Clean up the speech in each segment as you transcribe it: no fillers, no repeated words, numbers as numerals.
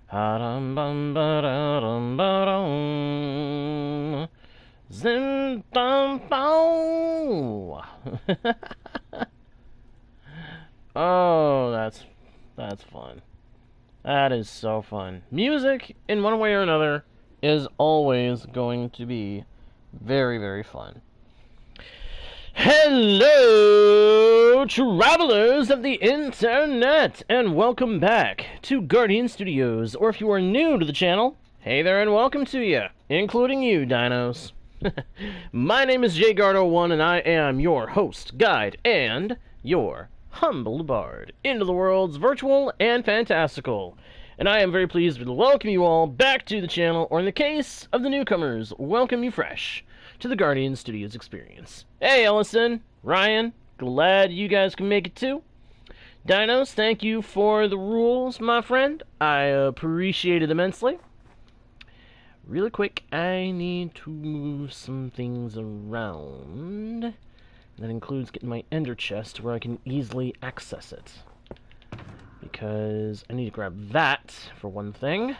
Ha-dum-bum-ba-da-dum-ba-dum. Zim-dum-bow. Oh, that's fun. That is so fun. Music, in one way or another, is always going to be very, very fun. Hello, travelers of the internet, and welcome back to Guardian Studios, or if you are new to the channel, hey there and welcome to you, including you, dinos. My name is JGuard01, and I am your host, guide, and your humble bard into the worlds virtual and fantastical. And I am very pleased to welcome you all back to the channel, or in the case of the newcomers, welcome you fresh to the Guardian Studios experience. Hey, Ellison, Ryan, glad you guys can make it too. Dinos, thank you for the rules, my friend. I appreciate it immensely. Really quick, I need to move some things around. That includes getting my ender chest where I can easily access it. Because I need to grab that, for one thing.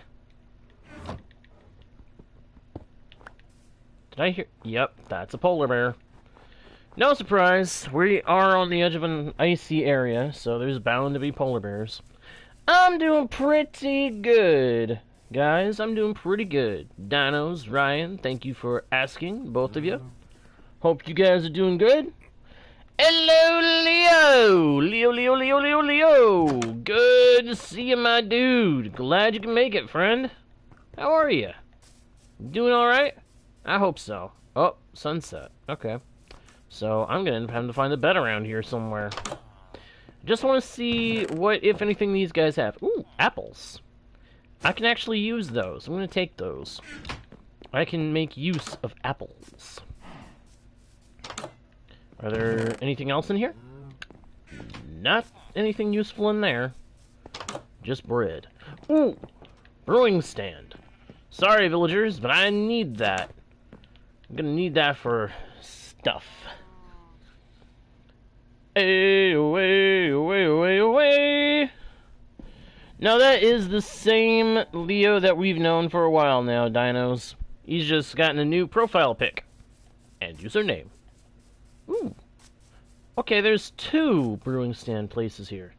Did I hear? Yep, that's a polar bear. No surprise, we are on the edge of an icy area, so there's bound to be polar bears. I'm doing pretty good, guys. I'm doing pretty good. Dinos, Ryan, thank you for asking, both of you. Hope you guys are doing good. Hello, Leo! Leo! Good to see you, my dude. Glad you can make it, friend. How are you? Doing alright? I hope so. Oh, sunset. Okay. So, I'm gonna have to find a bed around here somewhere. Just want to see what, if anything, these guys have. Ooh, apples. I can actually use those. I'm gonna take those. I can make use of apples. Are there anything else in here? Not anything useful in there. Just bread. Ooh! Brewing stand. Sorry, villagers, but I need that. I'm gonna need that for stuff. Away. Now that is the same Leo that we've known for a while now, dinos. He's just gotten a new profile pic. And username. Ooh. Okay, there's 2 brewing stand places here.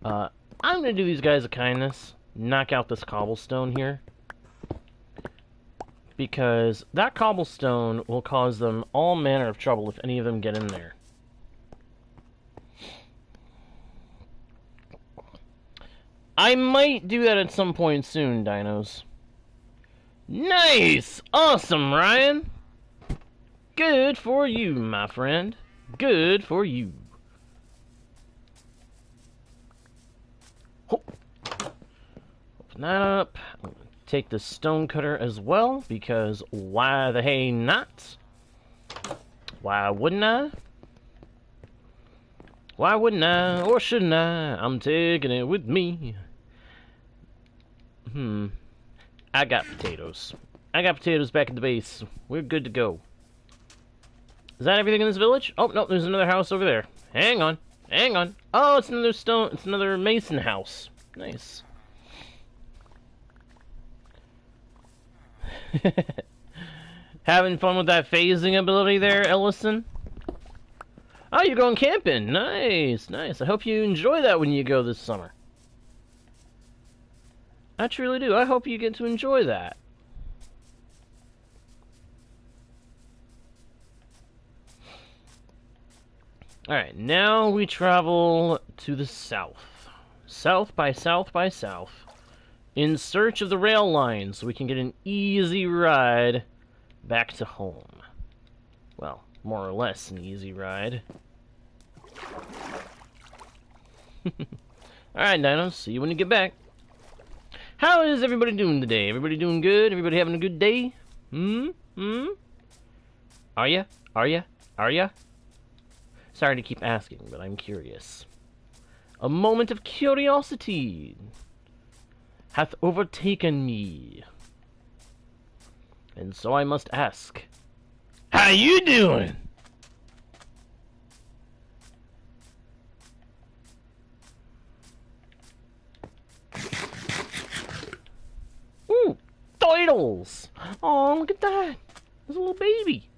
I'm gonna do these guys a kindness. Knock out this cobblestone here. Because that cobblestone will cause them all manner of trouble if any of them get in there. I might do that at some point soon, dinos. Nice! Awesome, Ryan! Good for you, my friend. Good for you. Open that up. I'm gonna take the stone cutter as well, because why the hey not? Why wouldn't I? Why wouldn't I? Or shouldn't I? I'm taking it with me. I got potatoes. I got potatoes back at the base. We're good to go. Is that everything in this village? Oh, no, there's another house over there. Hang on. Oh, it's another stone. It's another mason house. Nice. Having fun with that phasing ability there, Ellison? Oh, you're going camping. Nice. I hope you enjoy that when you go this summer. I truly do. I hope you get to enjoy that. Alright, now we travel to the south. South by south, in search of the rail line so we can get an easy ride back to home. Well, more or less an easy ride. Alright, dinos, see you when you get back. How is everybody doing today? Everybody doing good? Everybody having a good day? Are ya? Sorry to keep asking, but I'm curious. A moment of curiosity hath overtaken me. And so I must ask, how you doing? turtles! Oh, look at that! There's a little baby.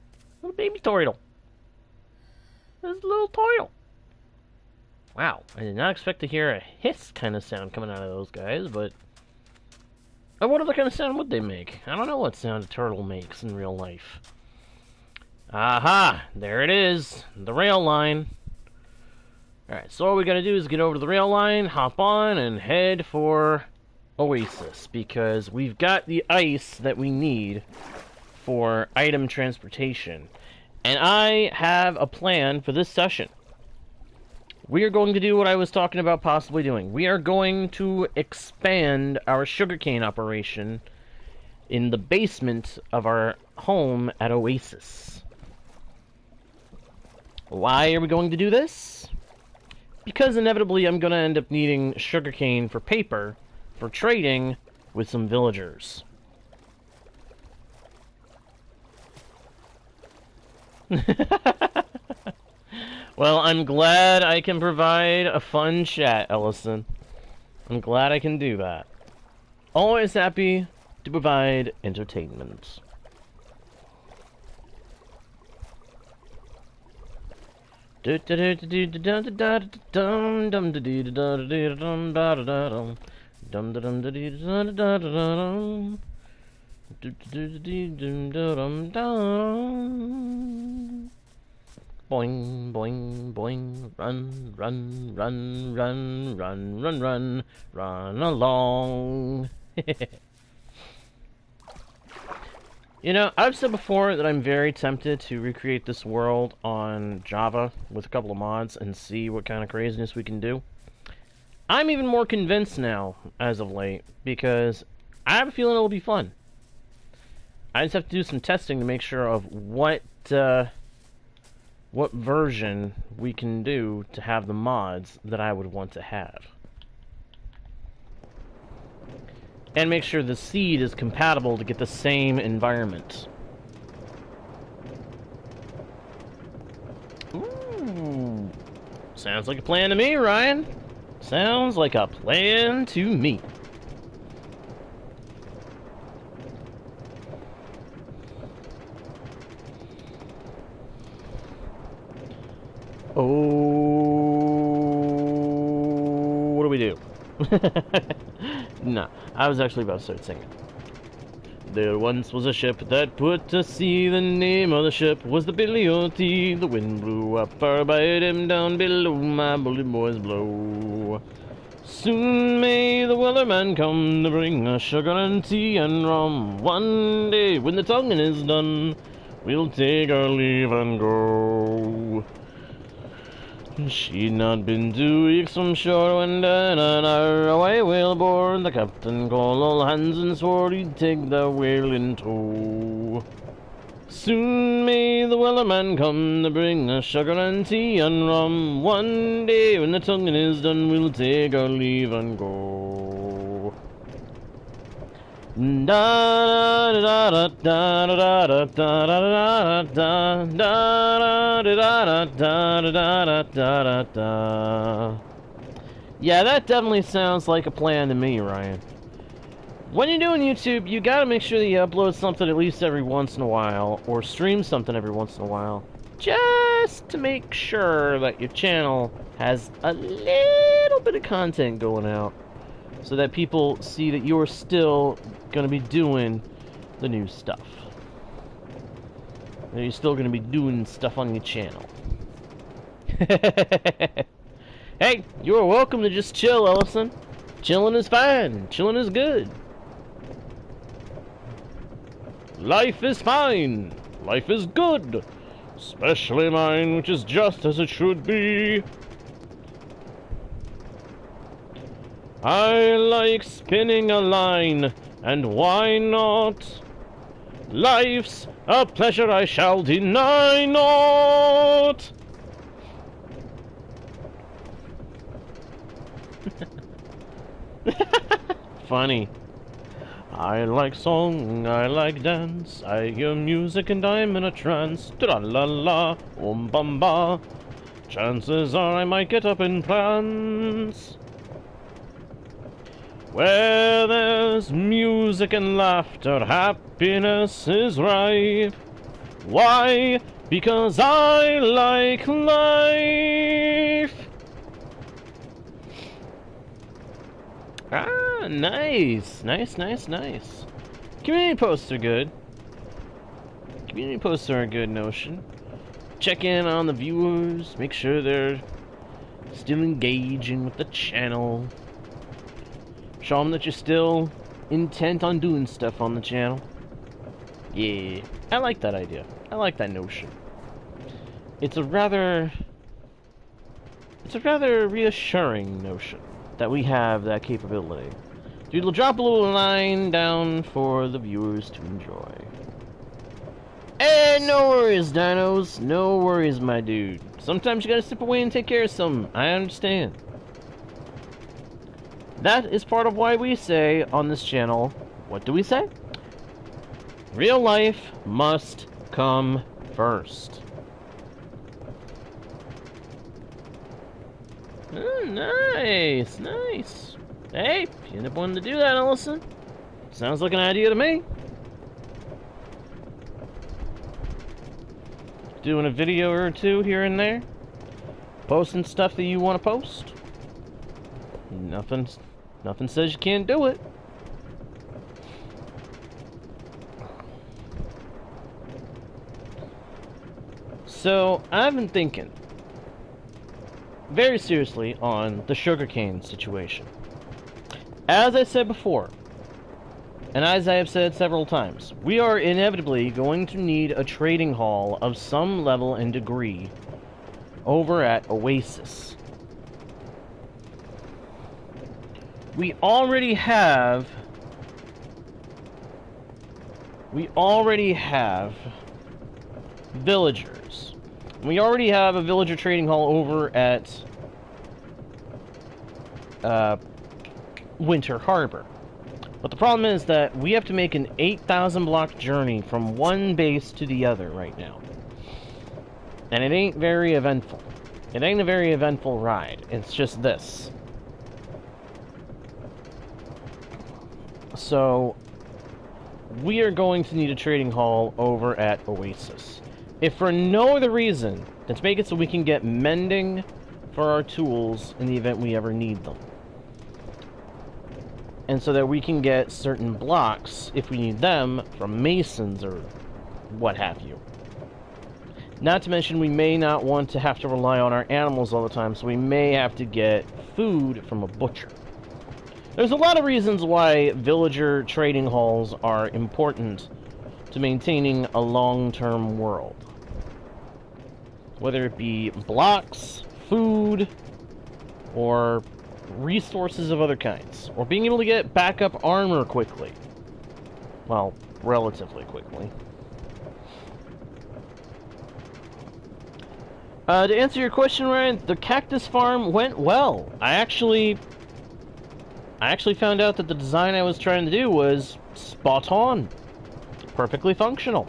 Little baby turtle. There's a little turtle. Wow, I did not expect to hear a hiss kind of sound coming out of those guys, but... what other kind of sound would they make? I don't know what sound a turtle makes in real life. Aha! There it is! The rail line. Alright, so all we gotta do is get over to the rail line, hop on, and head for Oasis, because we've got the ice that we need for item transportation. And I have a plan for this session. We are going to do what I was talking about possibly doing. We are going to expand our sugarcane operation in the basement of our home at Oasis. Why are we going to do this? Because inevitably I'm going to end up needing sugarcane for paper for trading with some villagers. Well, I'm glad I can provide a fun chat, Ellison. I'm glad I can do that. Always happy to provide entertainment. Boing, boing, boing, run, run, run, run, run, run, run, run along. You know, I've said before that I'm very tempted to recreate this world on Java with a couple of mods and see what kind of craziness we can do. I'm even more convinced now, as of late, because I have a feeling it'll be fun. I just have to do some testing to make sure of what version we can do to have the mods that I would want to have. And make sure the seed is compatible to get the same environment. Ooh. Sounds like a plan to me, Ryan. Sounds like a plan to me. Oh, what do we do? No, I was actually about to start singing. There once was a ship that put to sea. The name of the ship was the Billy O.T. The wind blew up far by him, down below my bullet boys blow. Soon may the wellerman come to bring us sugar and tea and rum. One day when the tonguing is done, we'll take our leave and go. She'd not been 2 weeks from shore when down on our away whale board. The captain called all hands and swore he'd take the whale in tow. Soon may the wellerman come to bring us sugar and tea and rum. One day when the tonguing is done, we'll take our leave and go. Da da da da da da da da da da da. Yeah, that definitely sounds like a plan to me, Ryan. When you're doing YouTube, you gotta make sure that you upload something at least every once in a while, or stream something every once in a while, just to make sure that your channel has a little bit of content going out, so that people see that you're still gonna be doing the new stuff. And you're still gonna be doing stuff on your channel. Hey, you are welcome to just chill, Ellison. Chilling is fine. Chilling is good. Life is fine. Life is good. Especially mine, which is just as it should be. I like spinning a line, and why not? Life's a pleasure I shall deny not. Funny. I like song, I like dance, I hear music and I'm in a trance. Tra-la-la, bum-ba. Chances are I might get up and prance. Where there's music music and laughter, happiness is rife. Why? Because I like life. Ah, nice. Nice, nice, nice. Community posts are good. Community posts are a good notion. Check in on the viewers, make sure they're still engaging with the channel. Show them that you're still intent on doing stuff on the channel. Yeah, I like that idea. I like that notion. It's a rather reassuring notion that we have that capability. Dude, we'll drop a little line down for the viewers to enjoy. And no worries, dinos. No worries, my dude. Sometimes you gotta step away and take care of something. I understand. That is part of why we say on this channel, what do we say? Real life must come first. Oh, nice, nice. Hey, if you end up wanting to do that, Ellison, sounds like an idea to me. Doing a video or two here and there. Posting stuff that you want to post. Nothing says you can't do it. So, I've been thinking very seriously on the sugarcane situation. As I said before, and as I have said several times, we are inevitably going to need a trading hall of some level and degree over at Oasis. We already have villagers. We already have a villager trading hall over at Winter Harbor. But the problem is that we have to make an 8,000 block journey from one base to the other right now. And it ain't very eventful. It ain't a very eventful ride. It's just this. So, we are going to need a trading hall over at Oasis. If for no other reason than to make it so we can get mending for our tools in the event we ever need them. And so that we can get certain blocks, if we need them, from masons or what have you. Not to mention, we may not want to have to rely on our animals all the time, so we may have to get food from a butcher. There's a lot of reasons why villager trading halls are important to maintaining a long-term world. Whether it be blocks, food, or resources of other kinds. Or being able to get backup armor quickly. Well, relatively quickly. To answer your question, Ryan, the cactus farm went well. I actually found out that the design I was trying to do was spot on. Perfectly functional.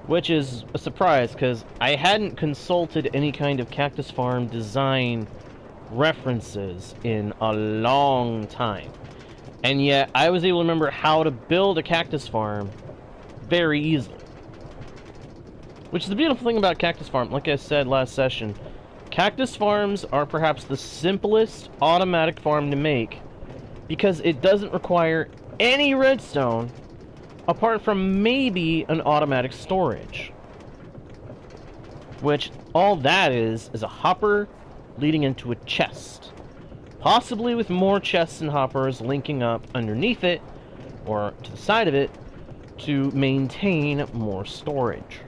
Which is a surprise, because I hadn't consulted any kind of cactus farm design references in a long time. And yet, I was able to remember how to build a cactus farm very easily. Which is the beautiful thing about cactus farm. Like I said last session, cactus farms are perhaps the simplest automatic farm to make because it doesn't require any redstone apart from maybe an automatic storage. Which, all that is a hopper leading into a chest. Possibly with more chests and hoppers linking up underneath it, or to the side of it, to maintain more storage.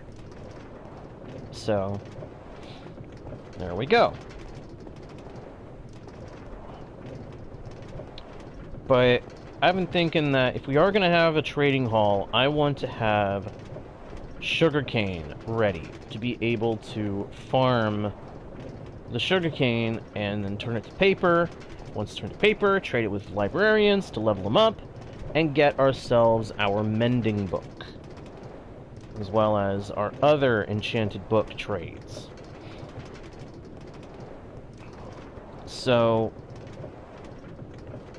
So, there we go. But I've been thinking that if we are going to have a trading hall, I want to have sugarcane ready to be able to farm the sugarcane and then turn it to paper. Once it's turned to paper, trade it with librarians to level them up and get ourselves our mending book, as well as our other enchanted book trades. So,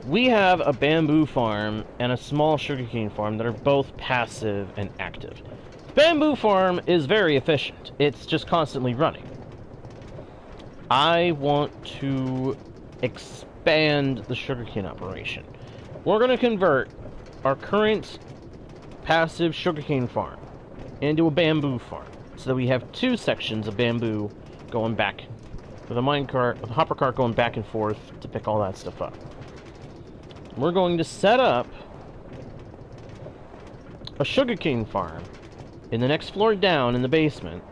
We have a bamboo farm and a small sugarcane farm that are both passive and active. Bamboo farm is very efficient. It's just constantly running. I want to expand the sugarcane operation. We're going to convert our current passive sugarcane farm into a bamboo farm, so that we have two sections of bamboo going back, with a minecart, with a hopper cart going back and forth to pick all that stuff up. We're going to set up a sugarcane farm in the next floor down in the basement.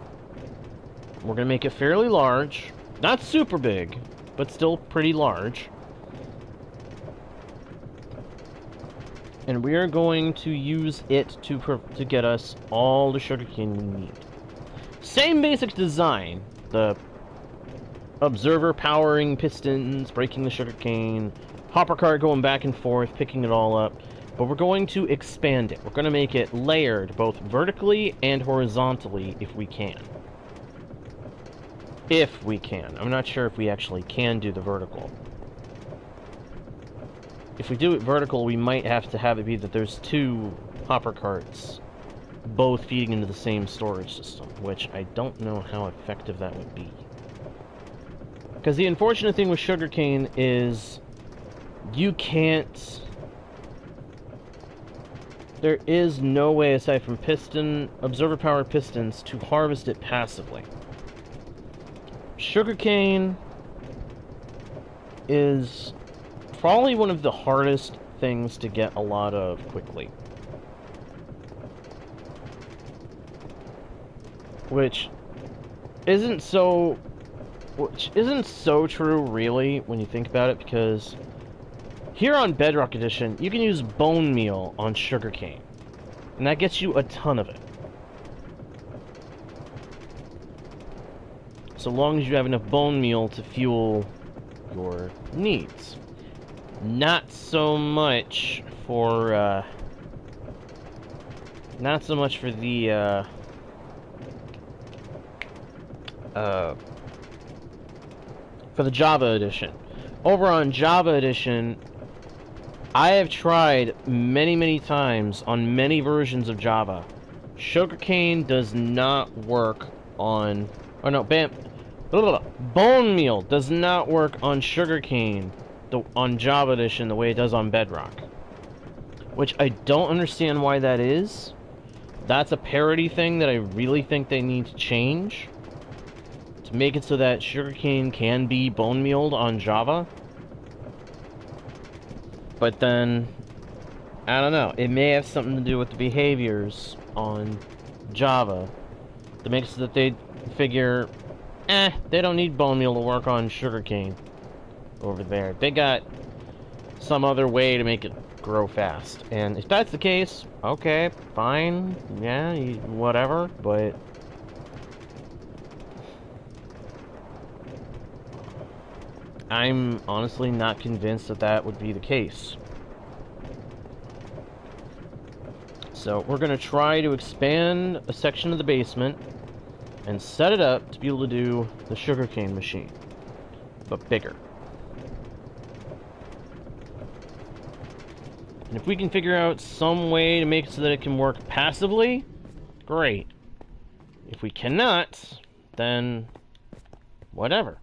We're going to make it fairly large, not super big, but still pretty large. And we are going to use it to get us all the sugarcane we need. Same basic design. The observer powering pistons, breaking the sugarcane, hopper cart going back and forth, picking it all up. But we're going to expand it. We're going to make it layered, both vertically and horizontally, if we can. If we can. I'm not sure if we actually can do the vertical. If we do it vertical, we might have to have it be that there's two hopper carts both feeding into the same storage system, which I don't know how effective that would be. Because the unfortunate thing with sugarcane is you can't... There is no way, aside from observer-powered pistons, to harvest it passively. Sugarcane is probably one of the hardest things to get a lot of quickly. Which isn't so true, really, when you think about it, because here on Bedrock Edition, you can use bone meal on sugarcane, and that gets you a ton of it. So long as you have enough bone meal to fuel your needs. Not so much for the for the Java Edition. Over on Java Edition, I have tried many times on many versions of Java. Sugarcane does not work on... Oh no, bone meal does not work on sugarcane on Java Edition the way it does on Bedrock. Which I don't understand why that is. That's a parity thing that I really think they need to change. To make it so that sugarcane can be bone mealed on Java. But then, I don't know, it may have something to do with the behaviors on Java that makes it that they figure, they don't need bone meal to work on sugarcane over there. They got some other way to make it grow fast. And if that's the case, okay, fine, yeah, whatever, but... I'm honestly not convinced that that would be the case. So we're going to try to expand a section of the basement and set it up to be able to do the sugarcane machine, but bigger. And if we can figure out some way to make it so that it can work passively, great. If we cannot, then whatever.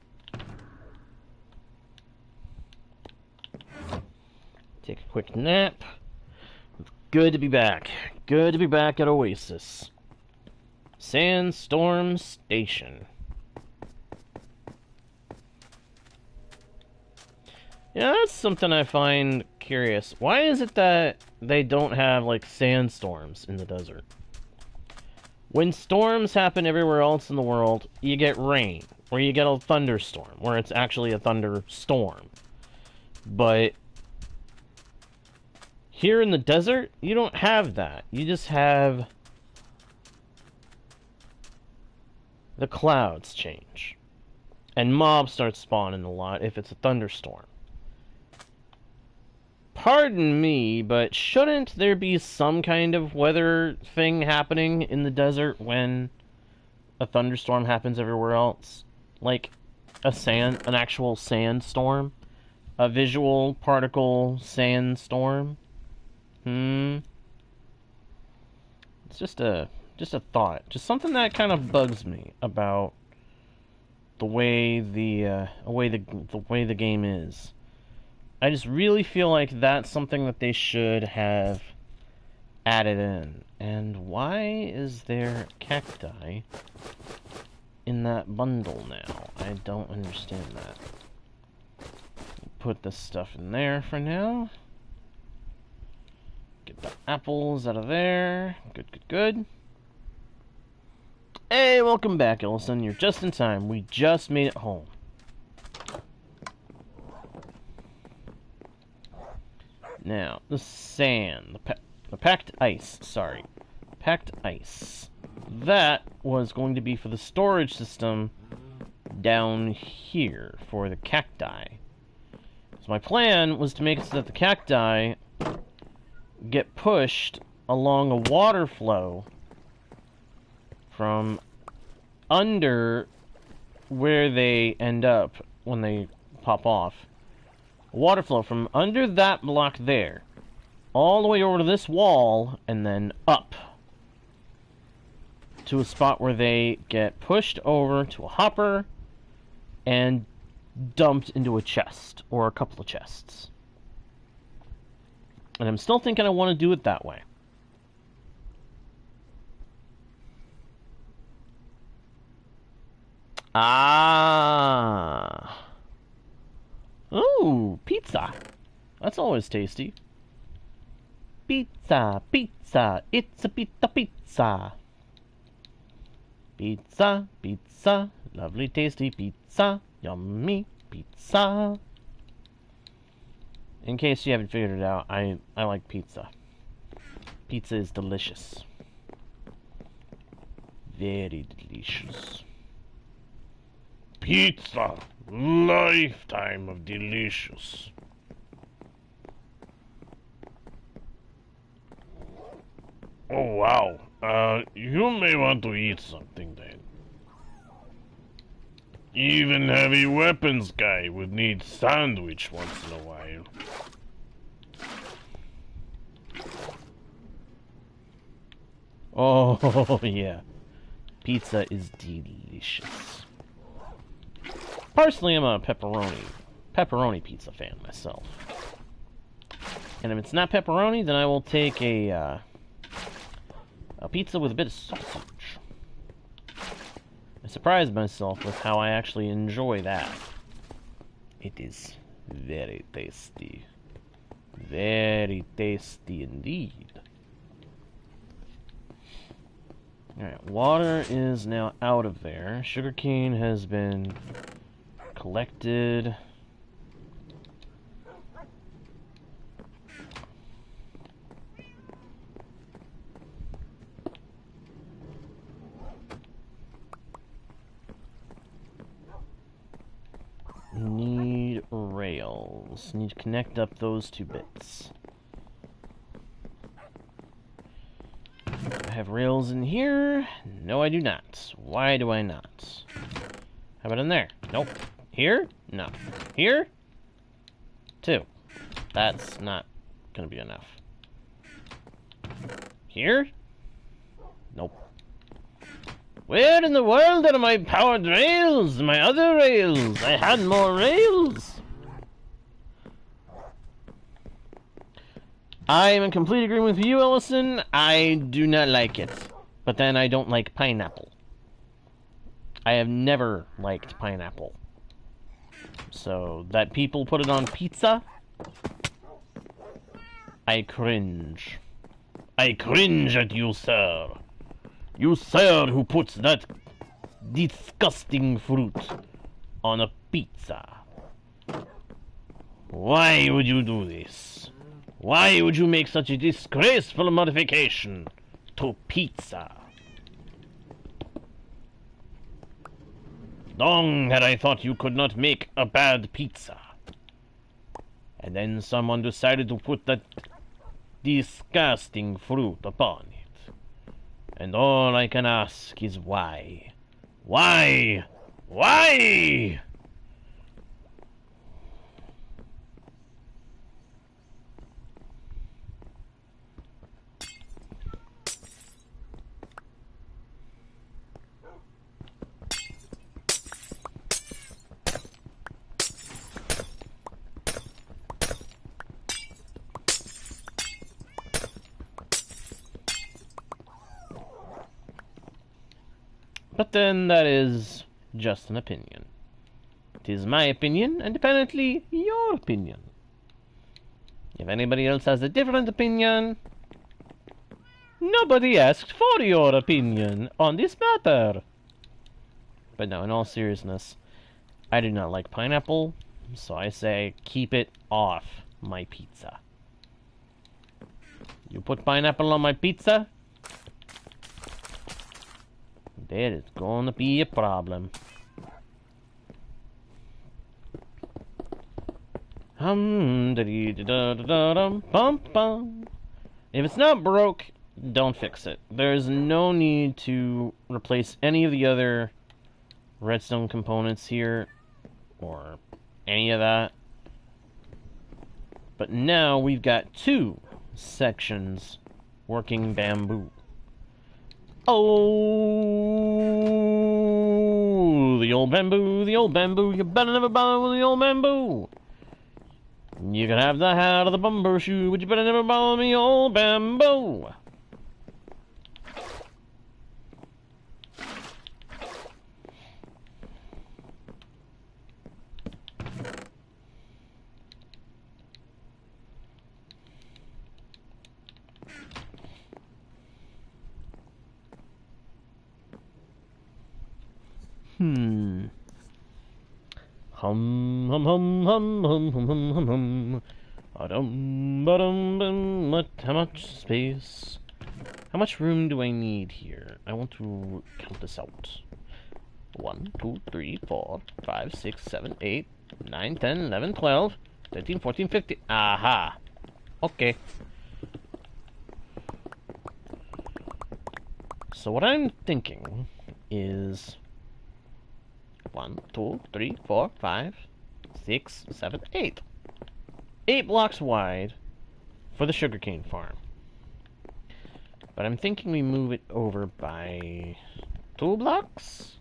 Take a quick nap. Good to be back. Good to be back at Oasis. Sandstorm Station. Yeah, that's something I find curious. Why is it that they don't have, like, sandstorms in the desert? When storms happen everywhere else in the world, you get rain, or you get a thunderstorm, where it's actually a thunderstorm. But here in the desert, you don't have that. You just have the clouds change. And mobs start spawning a lot if it's a thunderstorm. Pardon me, but shouldn't there be some kind of weather thing happening in the desert when a thunderstorm happens everywhere else? Like an actual sandstorm? A visual particle sandstorm? It's just a thought. Just something that kind of bugs me about the way the game is. I just really feel like that's something that they should have added in. And why is there cacti in that bundle now? I don't understand that. Put this stuff in there for now. Get the apples out of there. Good, good, good. Hey, welcome back, Ellison. You're just in time. We just made it home. Now, the sand. The packed ice. Sorry. Packed ice. That was going to be for the storage system down here for the cacti. So my plan was to make it so that the cacti get pushed along a water flow from under where they end up when they pop off. Water flow from under that block there, all the way over to this wall, and then up to a spot where they get pushed over to a hopper and dumped into a chest, or a couple of chests. And I'm still thinking I want to do it that way. Ah. Ooh, pizza. That's always tasty. Pizza, pizza, it's a pizza. Pizza, pizza, lovely tasty pizza, yummy pizza. In case you haven't figured it out, I like pizza. Pizza is delicious. Very delicious. Pizza, lifetime of delicious. Oh wow, you may want to eat something then. Even heavy weapons guy would need sandwich once in a while. Oh yeah, pizza is delicious. Personally, I'm a pepperoni pizza fan myself. And if it's not pepperoni, then I will take a pizza with a bit of sausage. I surprised myself with how I actually enjoy that. It is very tasty. Very tasty indeed. Alright, water is now out of there. Sugarcane has been collected. Need rails. Need to connect up those two bits. Do I have rails in here? No, I do not. Why do I not? How about in there? Nope. Here? No. Here? 2. That's not gonna be enough. Here? Nope. Where in the world are my powered rails? My other rails? I had more rails! I am in complete agreement with you, Ellison. I do not like it. But then I don't like pineapple. I have never liked pineapple. So, that people put it on pizza? I cringe. I cringe at you, sir. You, sir, who puts that disgusting fruit on a pizza. Why would you do this? Why would you make such a disgraceful modification to pizza? Long had I thought you could not make a bad pizza. And then someone decided to put that disgusting fruit upon it. And all I can ask is why? Why? Why? But then that is just an opinion. It is my opinion, and apparently your opinion. If anybody else has a different opinion, nobody asked for your opinion on this matter. But no, in all seriousness, I do not like pineapple, so I say keep it off my pizza. You put pineapple on my pizza, there is gonna be a problem. If it's not broke, don't fix it. There's no need to replace any of the other redstone components here, or any of that. But now we've got 2 sections working bamboo. Oh, the old bamboo, you better never bother with the old bamboo. You can have the hat of the bumbershoe, but you better never bother me, old bamboo. Hum hum hum hum hum hum hum hum hum. How much space? How much room do I need here? I want to count this out. 1, 2, 3, 4, 5, 6, 7, 8, 9, 10, 11, 12, 13, 14, 15. Aha! Okay. So what I'm thinking is 1, 2, 3, 4, 5, 6, 7, 8. 8 blocks wide for the sugarcane farm. But I'm thinking we move it over by 2 blocks?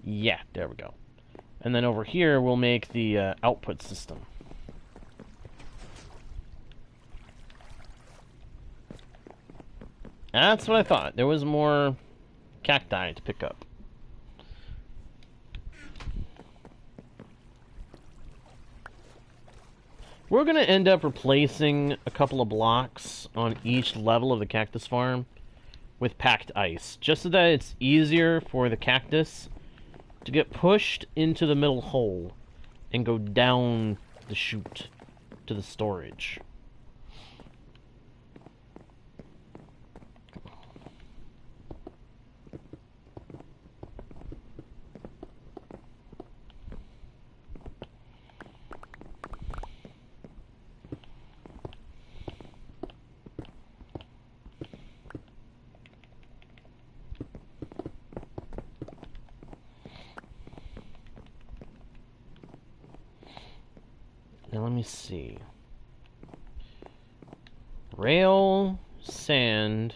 Yeah, there we go. And then over here we'll make the output system. That's what I thought. There was more cacti to pick up. We're going to end up replacing a couple of blocks on each level of the cactus farm with packed ice, just so that it's easier for the cactus to get pushed into the middle hole and go down the chute to the storage. Now let me see. Rail, sand.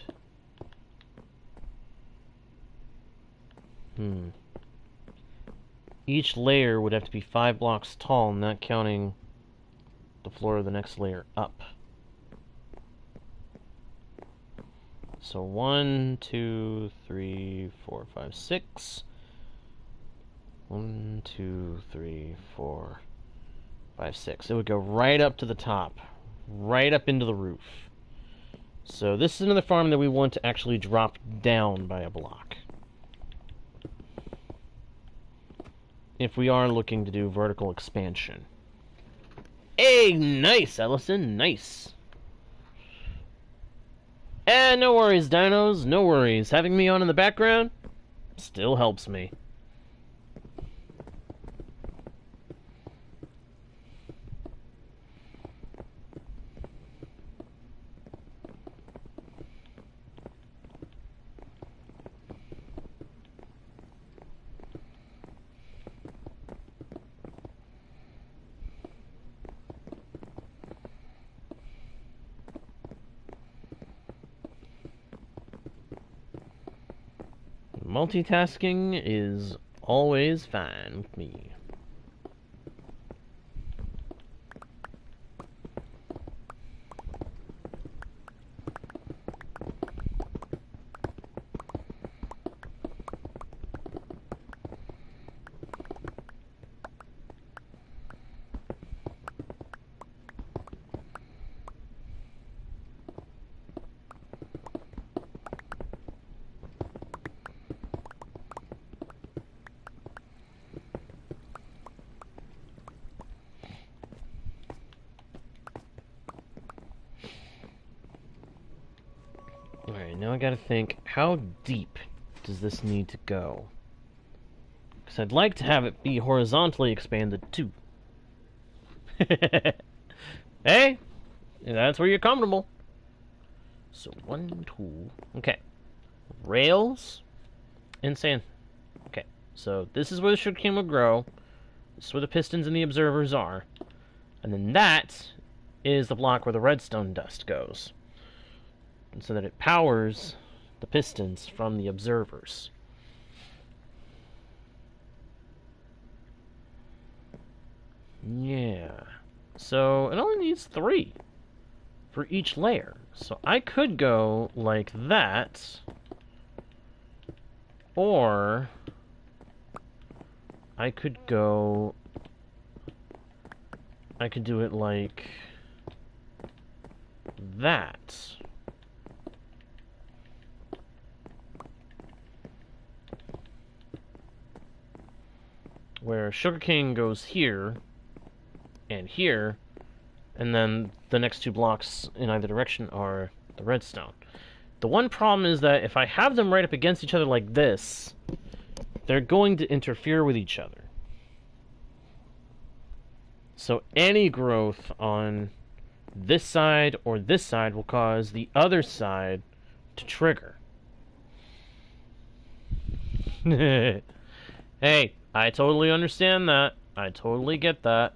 Each layer would have to be 5 blocks tall, not counting the floor of the next layer up. So 1, 2, 3, 4, 5, 6. 1, 2, 3, 4, 5, 6. It would go right up to the top, right up into the roof. So this is another farm that we want to actually drop down by a block, if we are looking to do vertical expansion. Hey, nice, Ellison, nice. And no worries, dinos, no worries. Having me on in the background still helps me. Multitasking is always fine with me. Alright, now I gotta think, how deep does this need to go? Because I'd like to have it be horizontally expanded too. Hey, that's where you're comfortable. So 1, 2, okay. Rails and sand. Okay, so this is where the sugarcane will grow. This is where the pistons and the observers are. And then that is the block where the redstone dust goes. And so that it powers the pistons from the observers. Yeah. So it only needs 3 for each layer. So I could go like that, or I could do it like that. Where sugarcane goes here and here, and then the next 2 blocks in either direction are the redstone. The one problem is that if I have them right up against each other like this, they're going to interfere with each other. So any growth on this side or this side will cause the other side to trigger. Hey, I totally understand that. I totally get that.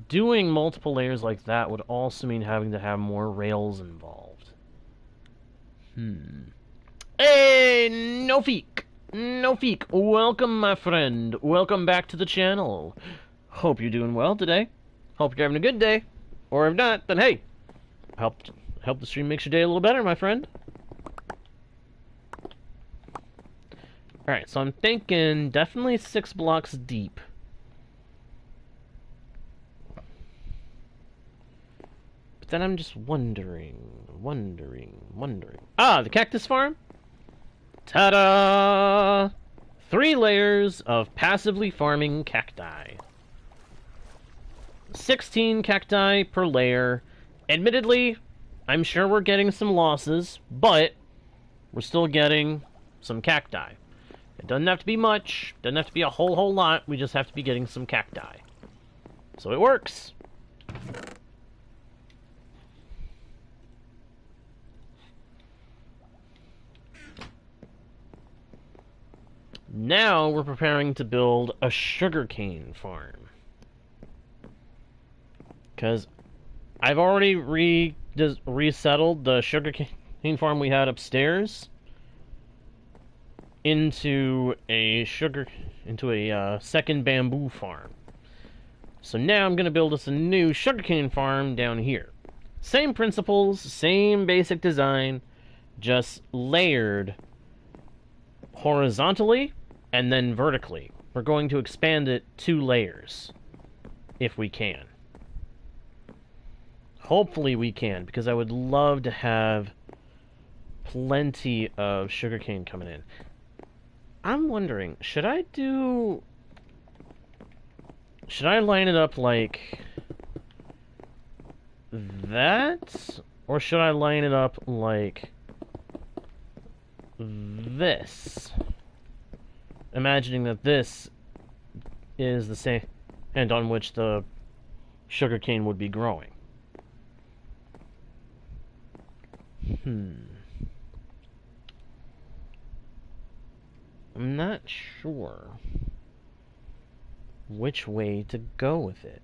Doing multiple layers like that would also mean having to have more rails involved. Hey, Nofeek! Nofeek, welcome, my friend. Welcome back to the channel. Hope you're doing well today. Hope you're having a good day. Or if not, then hey, help the stream makes your day a little better, my friend. Alright, so I'm thinking definitely 6 blocks deep. But then I'm just wondering. Ah, the cactus farm? Ta-da! 3 layers of passively farming cacti. 16 cacti per layer. Admittedly, I'm sure we're getting some losses, but we're still getting some cacti. It doesn't have to be much, doesn't have to be a whole lot, we just have to be getting some cacti. So it works. Now we're preparing to build a sugarcane farm. Because I've already resettled the sugarcane farm we had upstairs into a second bamboo farm. So now I'm going to build us a new sugarcane farm down here. Same principles, same basic design, just layered horizontally and then vertically. We're going to expand it 2 layers, if we can. Hopefully we can, because I would love to have plenty of sugarcane coming in. I'm wondering, should I line it up like that? Or should I line it up like this? Imagining that this is the same end on which the sugarcane would be growing. I'm not sure which way to go with it.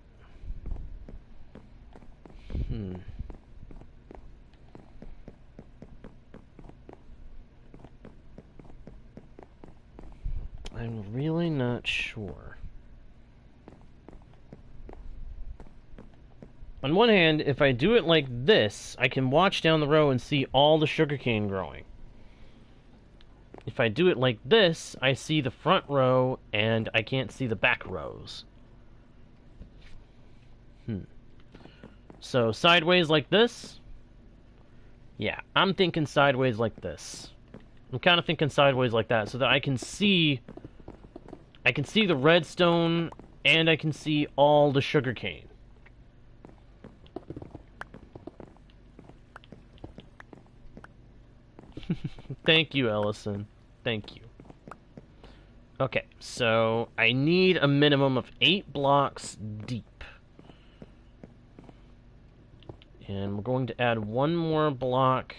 I'm really not sure. On one hand, if I do it like this, I can watch down the row and see all the sugarcane growing. If I do it like this, I see the front row and I can't see the back rows. So sideways like this? Yeah, I'm thinking sideways like this. I'm kind of thinking sideways like that so that I can see the redstone and I can see all the sugarcane. Thank you, Ellison. Thank you. Okay, so I need a minimum of 8 blocks deep. And we're going to add 1 more block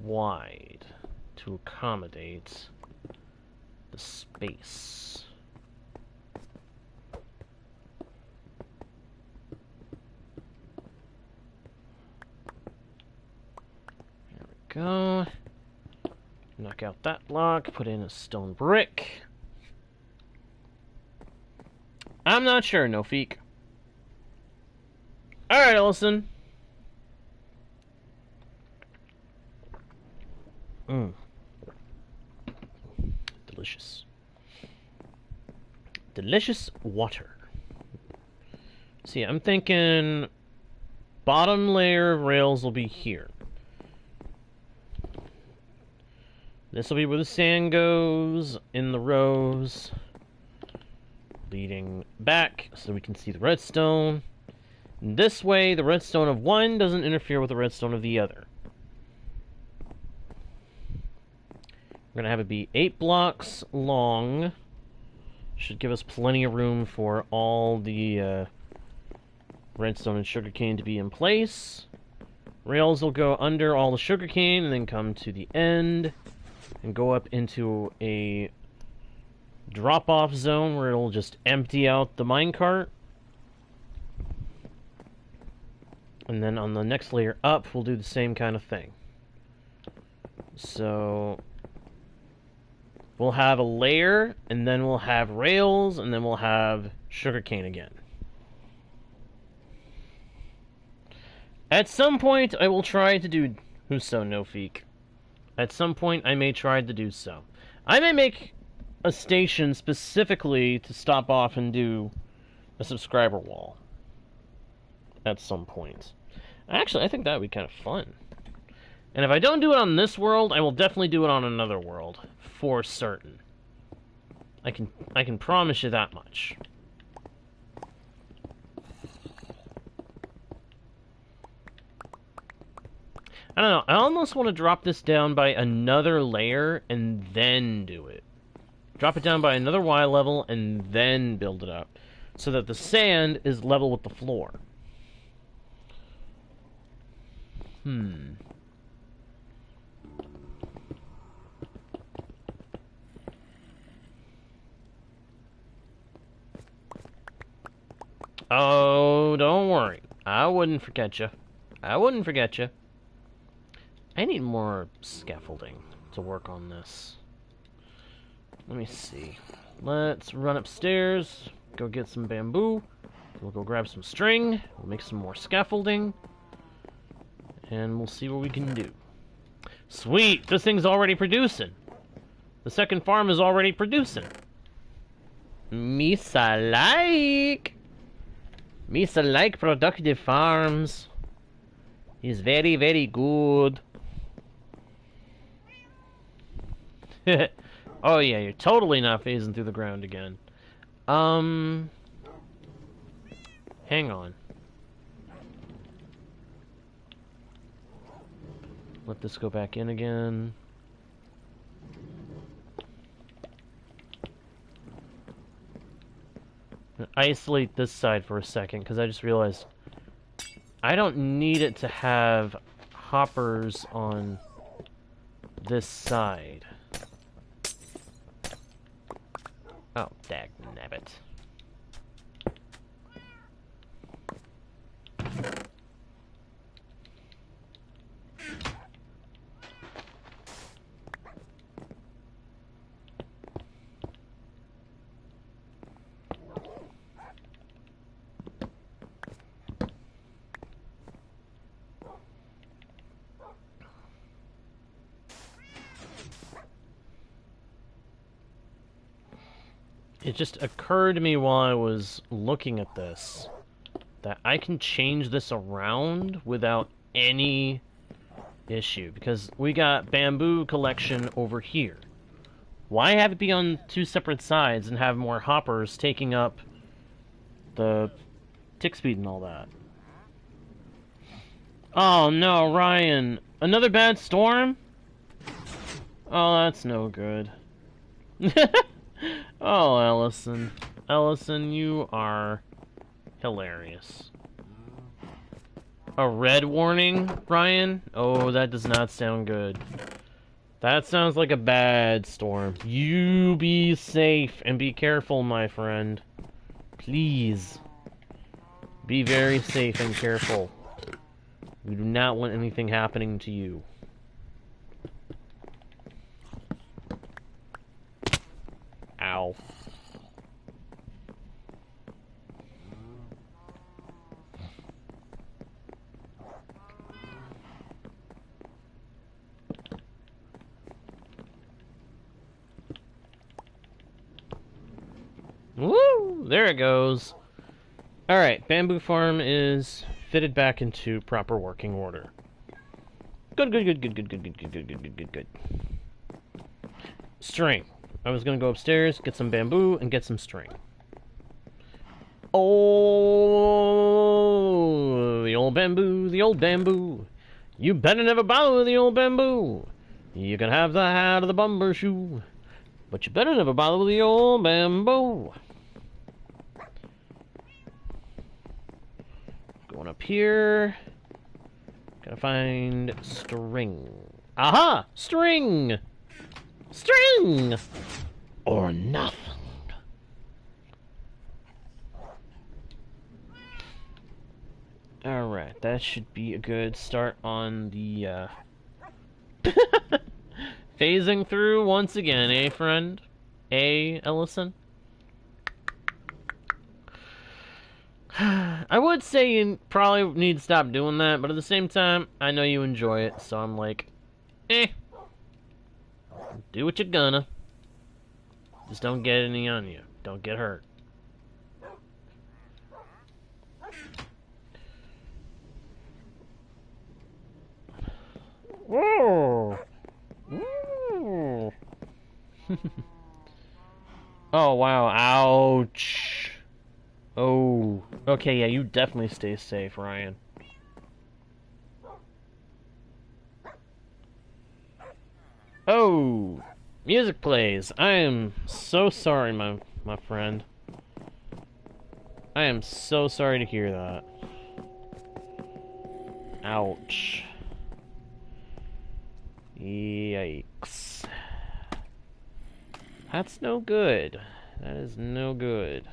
wide to accommodate the space. There we go. Knock out that block, put in a stone brick. I'm not sure, no feek. Alright, Ellison. Delicious. Delicious water. See, I'm thinking bottom layer of rails will be here. This will be where the sand goes in the rows, leading back so we can see the redstone. And this way, the redstone of one doesn't interfere with the redstone of the other. We're going to have it be 8 blocks long. Should give us plenty of room for all the redstone and sugarcane to be in place. Rails will go under all the sugarcane and then come to the end and go up into a drop-off zone where it'll just empty out the minecart. And then on the next layer up, we'll do the same kind of thing. So we'll have a layer, and then we'll have rails, and then we'll have sugarcane again. At some point, I will try to do Huso no feek. At some point, I may try to do so. I may make a station specifically to stop off and do a subscriber wall. At some point. Actually, I think that would be kind of fun. And if I don't do it on this world, I will definitely do it on another world. For certain. I can promise you that much. I don't know, I almost want to drop this down by another layer and then do it. Drop it down by another Y level and then build it up. So that the sand is level with the floor. Oh, don't worry. I wouldn't forget you. I wouldn't forget you. I need more scaffolding to work on this. Let me see. Let's run upstairs, go get some bamboo. We'll go grab some string. We'll make some more scaffolding. And we'll see what we can do. Sweet! This thing's already producing. The second farm is already producing. Misa like! Misa like productive farms. He's very, very good. Oh yeah, you're totally not phasing through the ground again. Hang on. Let this go back in again. Isolate this side for a second, because I just realized I don't need it to have hoppers on this side. Oh, dagnabbit. It just occurred to me while I was looking at this that I can change this around without any issue, because we got bamboo collection over here. Why have it be on two separate sides and have more hoppers taking up the tick speed and all that? Oh no, Ryan! Another bad storm? Oh, that's no good. Oh, Ellison. Ellison, you are hilarious. A red warning, Ryan? Oh, that does not sound good. That sounds like a bad storm. You be safe and be careful, my friend. Please. Be very safe and careful. We do not want anything happening to you. Ow. Woo! There it goes. Alright, bamboo farm is fitted back into proper working order. Good. String. I was gonna go upstairs, get some bamboo, and get some string. Oh, the old bamboo, the old bamboo. You better never bother with the old bamboo. You can have the hat of the bumper shoe, but you better never bother with the old bamboo. Going up here. Gotta find string. Aha! String! String! Or nothing. Alright, that should be a good start on the, phasing through once again, eh, friend? Eh, Ellison? I would say you probably need to stop doing that, but at the same time, I know you enjoy it, so I'm like, eh. Do what you're gonna. Just don't get any on you. Don't get hurt. Whoa! Ooh. Oh, wow. Ouch. Oh. Okay, yeah, you definitely stay safe, Ryan. Oh! Music plays. I am so sorry, my friend. I am so sorry to hear that. Ouch. Yikes. That's no good. That is no good.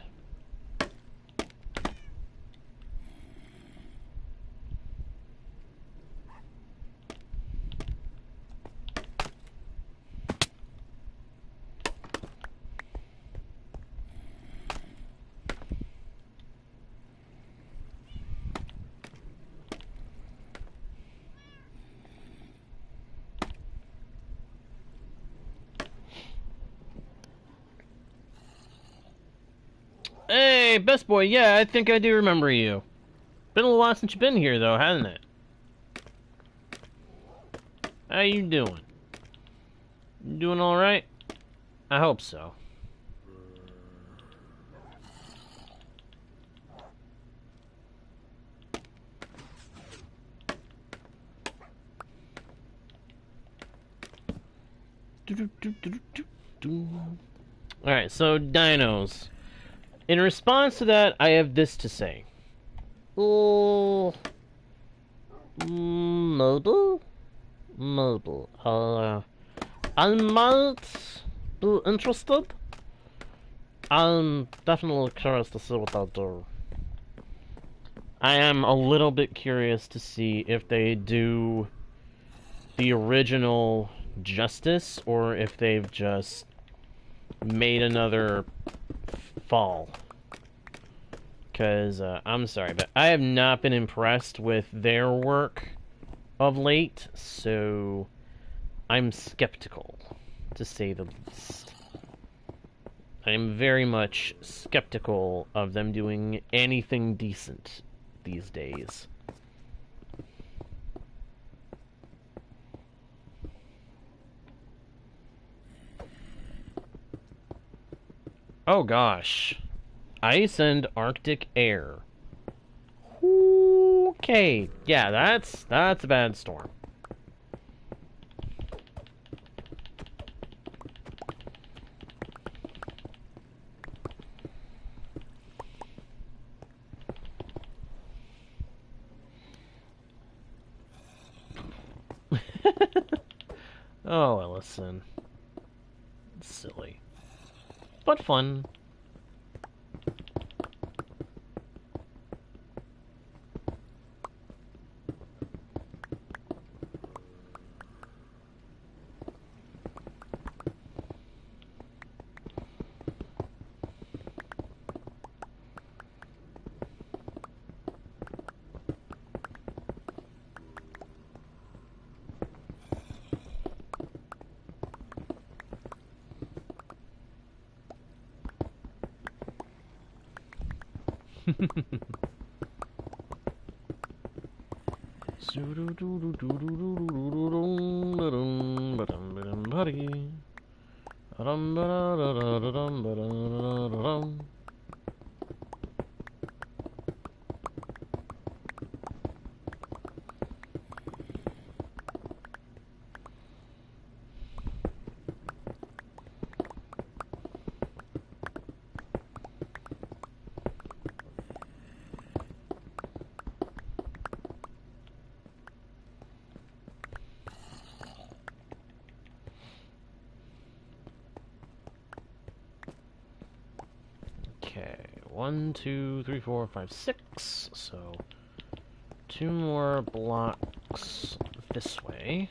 Hey, best boy, yeah, I think I do remember you. Been a little while since you've been here, though, hasn't it? How you doing? You doing alright? I hope so. Alright, so dinos. In response to that, I have this to say. Oh, maybe? I might be interested. I'm definitely curious to see what they'll do. I am a little bit curious to see if they do the original justice, or if they've just made another fall. Because, I'm sorry, but I have not been impressed with their work of late, so I'm skeptical, to say the least. I am very much skeptical of them doing anything decent these days. Oh gosh. Ice and Arctic air. Okay. Yeah, that's a bad storm. Oh, Ellison. Silly. But fun. Okay, 1, 2, 3, 4, 5, 6. So 2 more blocks this way.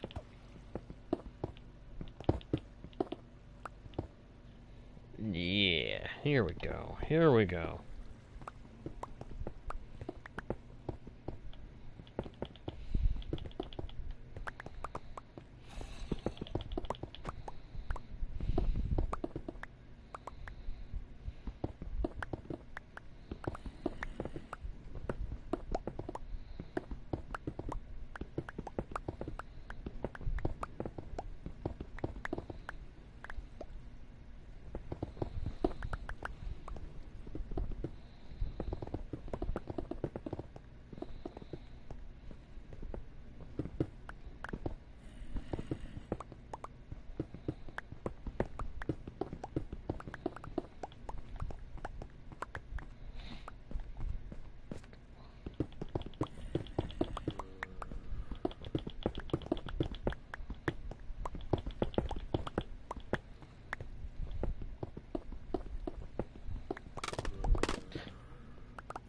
Yeah, here we go. Here we go.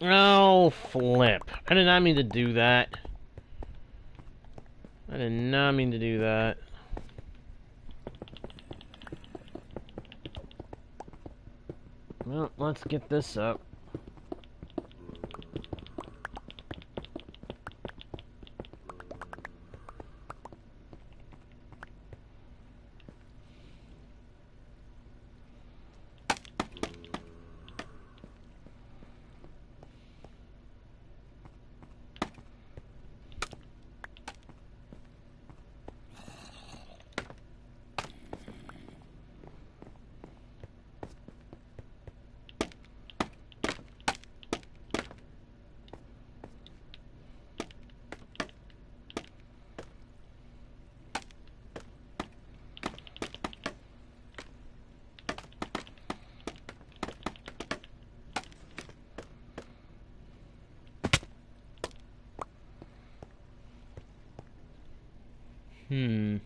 Oh, flip. I did not mean to do that. I did not mean to do that. Well, let's get this up. Hmm.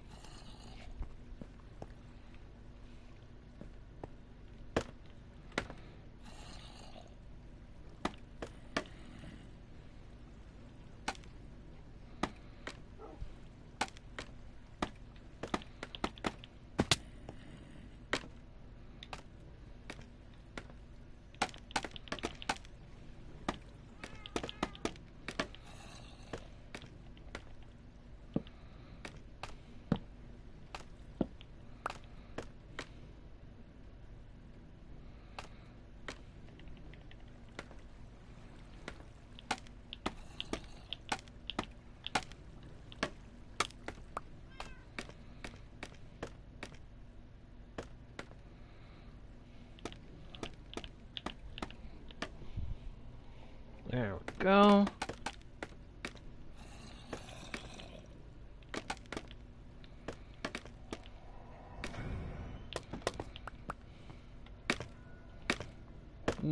There we go.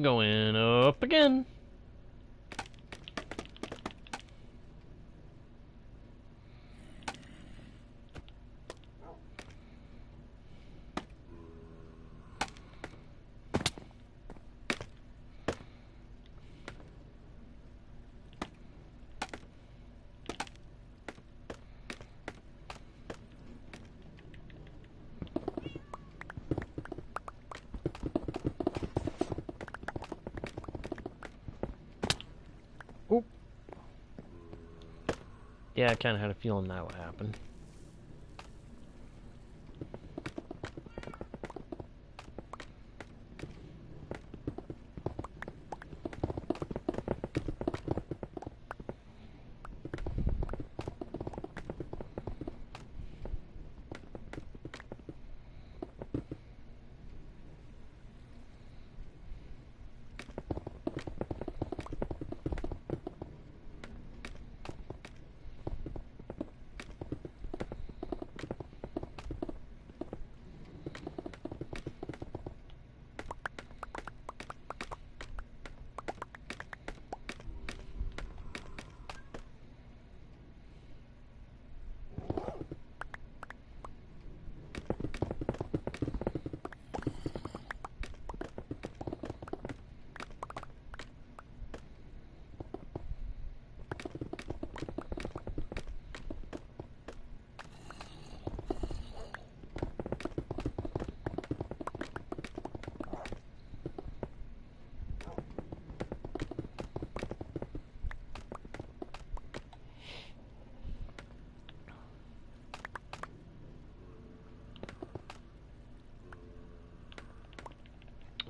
Going up again. Yeah, I kind of had a feeling that would happen.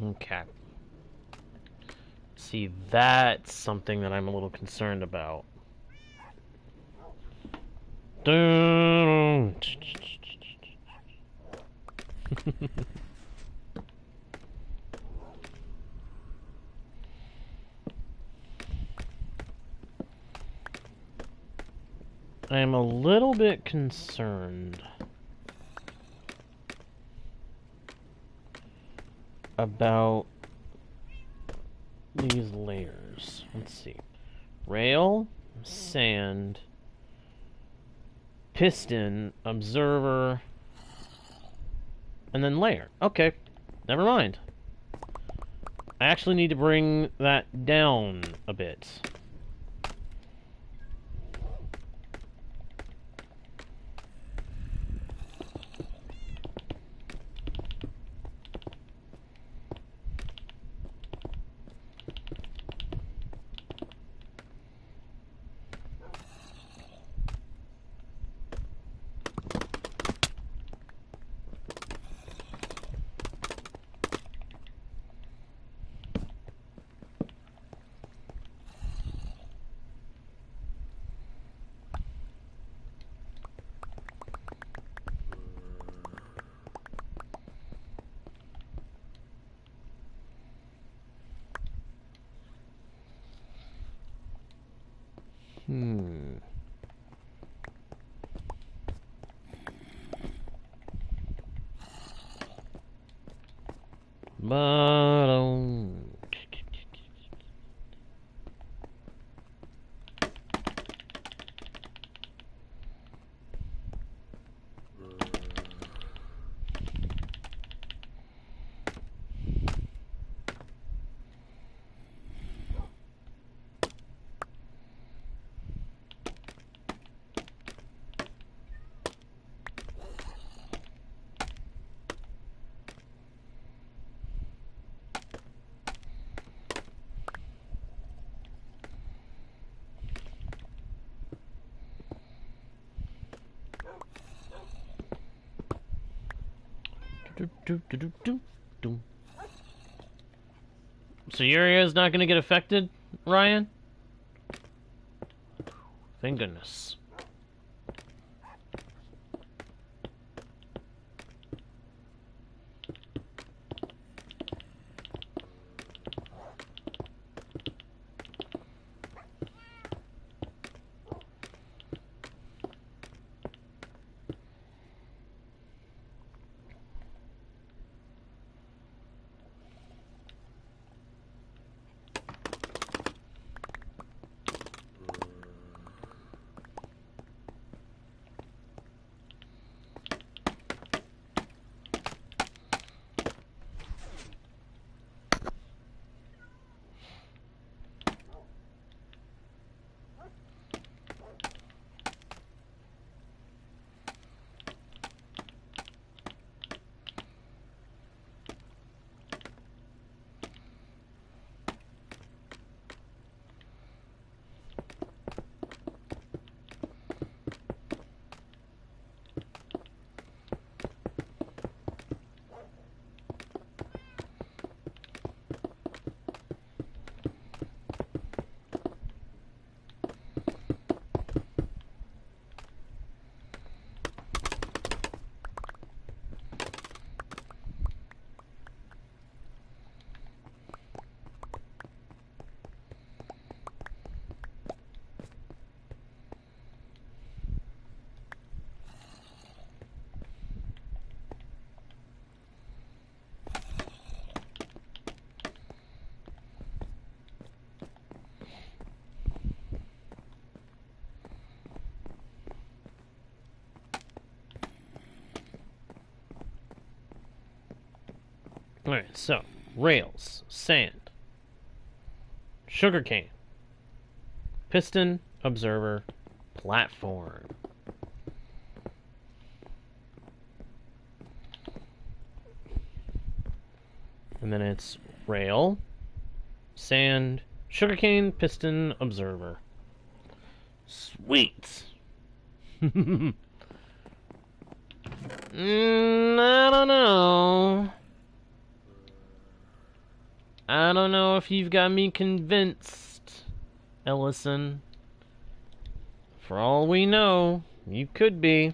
Okay. See, that's something that I'm a little concerned about. I am a little bit concerned about these layers. Let's see. Rail, sand, piston, observer, and then layer. Okay, never mind. I actually need to bring that down a bit. So your area is not going to get affected, Ryan? Thank goodness. Alright, so, rails, sand, sugarcane, piston, observer, platform. And then it's rail, sand, sugarcane, piston, observer. Sweet! I don't know. I don't know if you've got me convinced, Ellison. For all we know, you could be.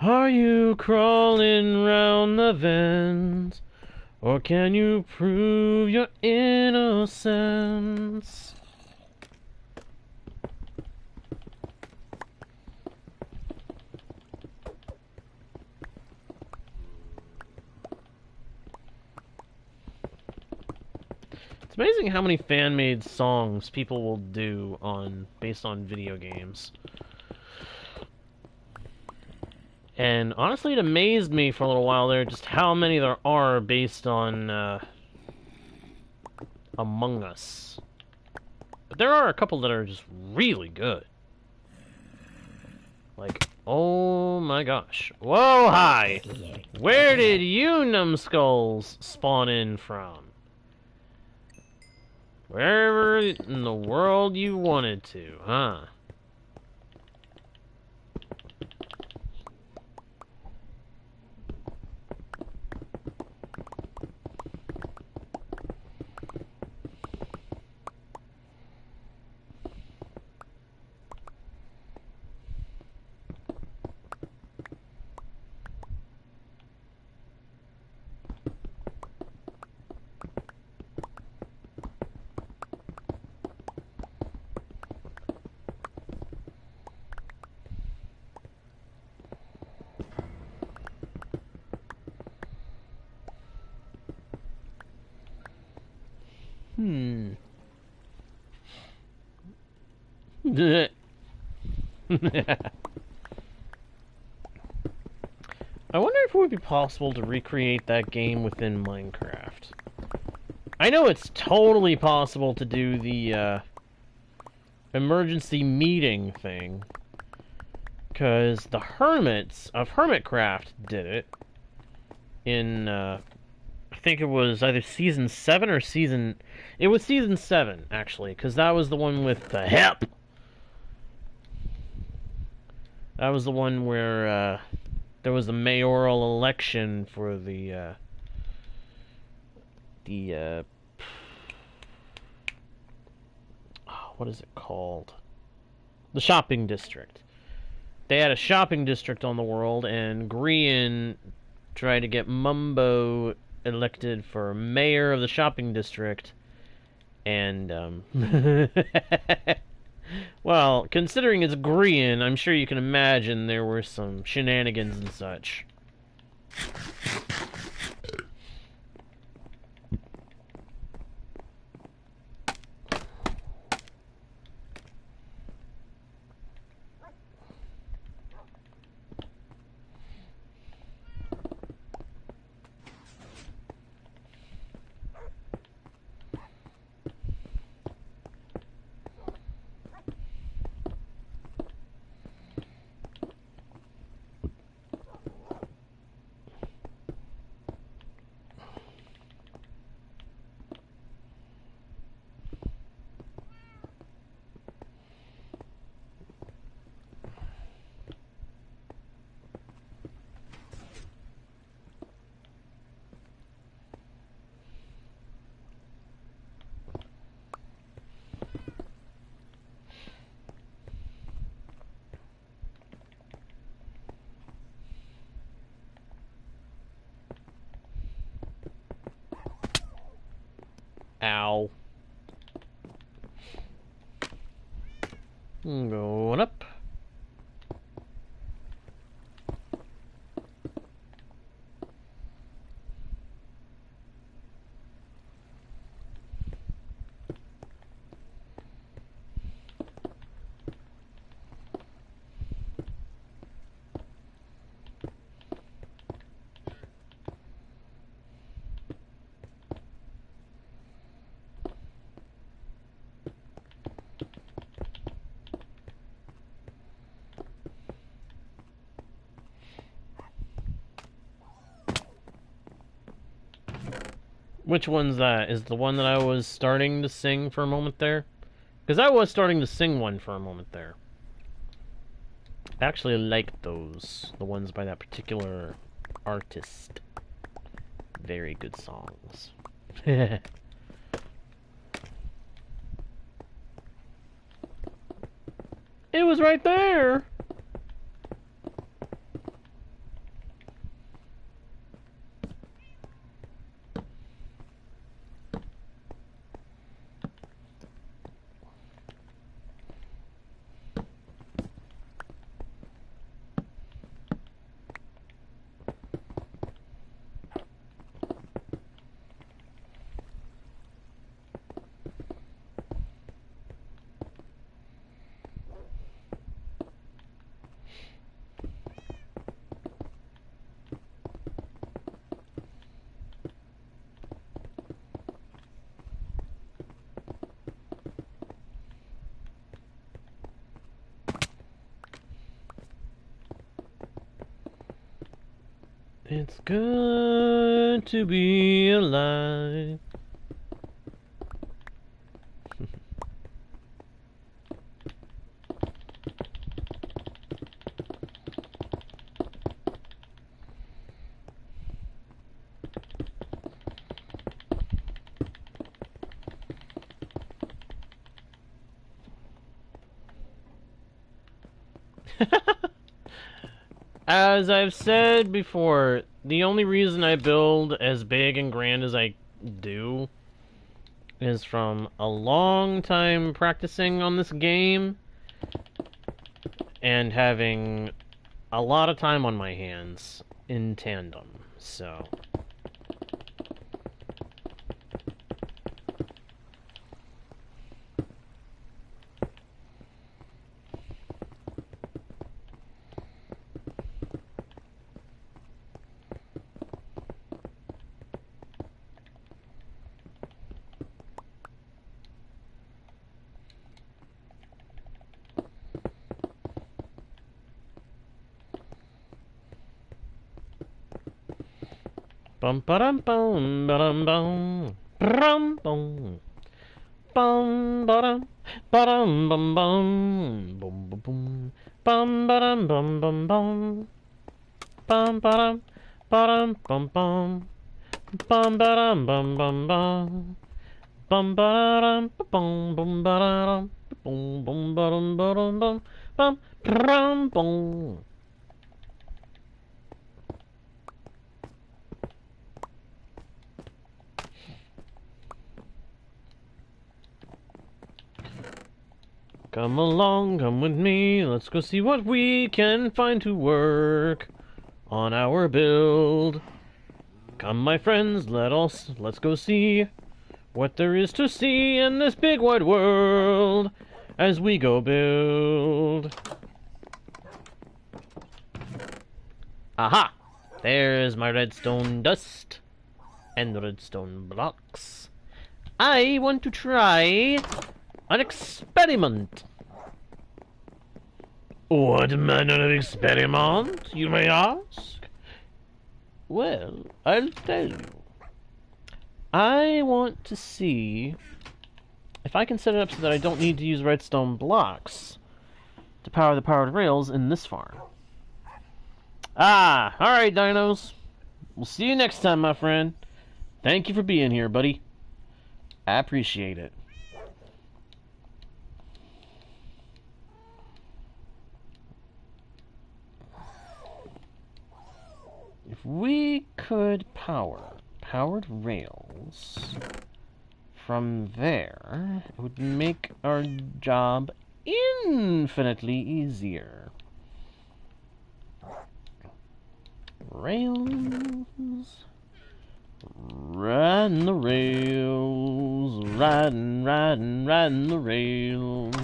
Are you crawling round the vent, or can you prove your innocence? It's amazing how many fan-made songs people will do based on video games. And honestly, it amazed me for a little while there just how many there are based on Among Us. But there are a couple that are just really good. Like, oh my gosh. Whoa, hi! Where did you numbskulls spawn in from? Wherever in the world you wanted to, huh? I wonder if it would be possible to recreate that game within Minecraft. I know it's totally possible to do the emergency meeting thing, because the Hermits of Hermitcraft did it in, I think it was either Season 7 or Season... It was Season 7, actually, because that was the one with the HEP! That was the one where, there was a mayoral election for the what is it called? The shopping district. They had a shopping district on the world, and Grian tried to get Mumbo elected for mayor of the shopping district, and, well, considering it's Grian, I'm sure you can imagine there were some shenanigans and such. Ow. Going up. Which one's that? Is the one that I was starting to sing for a moment there? Because I was starting to sing one for a moment there. I actually like those. The ones by that particular artist. Very good songs. It was right there! It's good to be alive. As I've said before, the only reason I build as big and grand as I do is from a long time practicing on this game and having a lot of time on my hands in tandem, so... Bum ba dum bum ba dum bum bum bum bum ba dum bum bum bum bum bum ba dum bum bum bum ba dum bum bum bum ba dum bum bum ba dum bum ba dum bum ba dum bum bum bum. Come along, come with me, let's go see what we can find to work on our build. Come, my friends, let's go see what there is to see in this big wide world as we go build. Aha! There's my redstone dust and redstone blocks. I want to try an experiment. What manner of experiment, you may ask? Well, I'll tell you. I want to see if I can set it up so that I don't need to use redstone blocks to power the powered rails in this farm. Ah, alright, dinos. We'll see you next time, my friend. Thank you for being here, buddy. I appreciate it. If we could powered rails from there, it would make our job infinitely easier. Rails, riding the rails, riding the rails.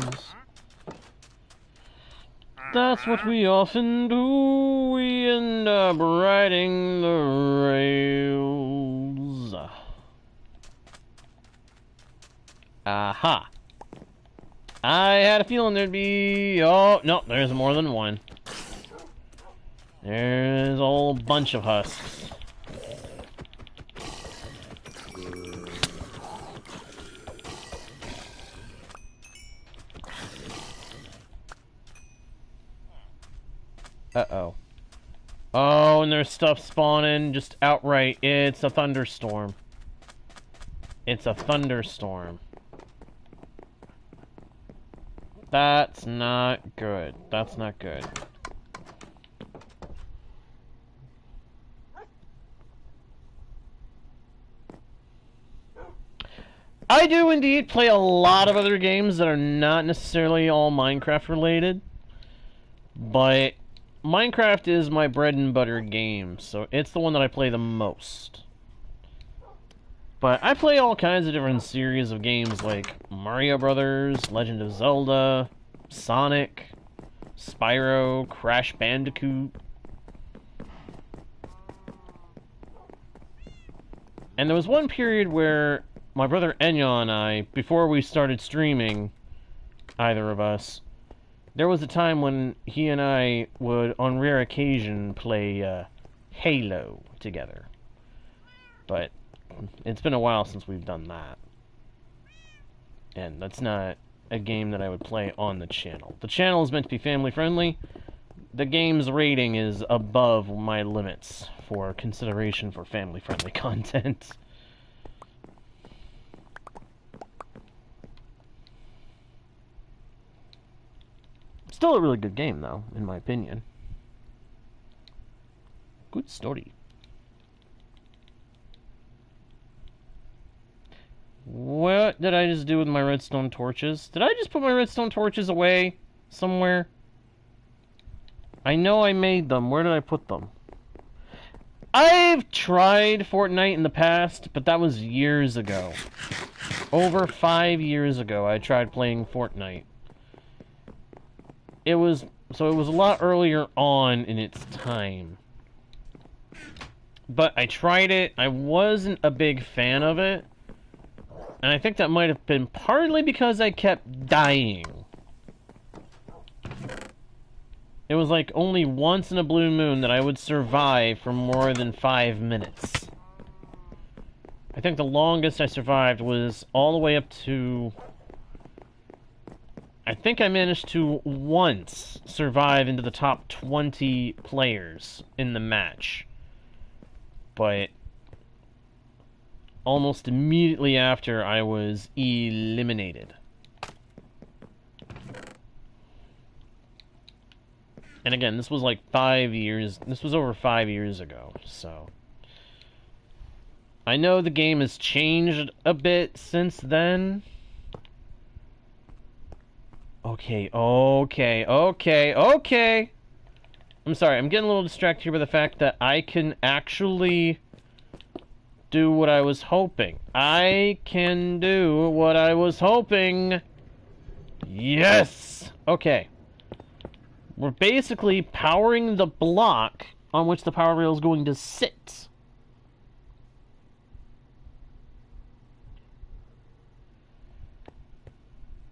That's what we often do, we end up riding the rails. Aha. I had a feeling there'd be... Oh, no, there's more than one. There's a whole bunch of husks. Uh-oh. Oh, and there's stuff spawning just outright. It's a thunderstorm. It's a thunderstorm. That's not good. That's not good. I do indeed play a lot of other games that are not necessarily all Minecraft related, but Minecraft is my bread and butter game, so it's the one that I play the most. But I play all kinds of different series of games like Mario Brothers, Legend of Zelda, Sonic, Spyro, Crash Bandicoot. And there was one period where my brother Enya and I, before we started streaming, either of us, there was a time when he and I would, on rare occasion, play Halo together. But it's been a while since we've done that. And that's not a game that I would play on the channel. The channel is meant to be family friendly. The game's rating is above my limits for consideration for family friendly content. Still a really good game, though, in my opinion. Good story. What did I just do with my redstone torches? Did I just put my redstone torches away somewhere? I know I made them. Where did I put them? I've tried Fortnite in the past, but that was years ago. Over 5 years ago, I tried playing Fortnite. It was a lot earlier on in its time. But I tried it. I wasn't a big fan of it. And I think that might have been partly because I kept dying. It was like only once in a blue moon that I would survive for more than 5 minutes. I think the longest I survived was all the way up to... I think I managed to once survive into the top 20 players in the match. But almost immediately after, I was eliminated. And again, this was like 5 years... This was over 5 years ago, so... I know the game has changed a bit since then. Okay. I'm sorry, I'm getting a little distracted here by the fact that I can actually do what I was hoping. I can do what I was hoping. Yes! Okay. We're basically powering the block on which the power rail is going to sit.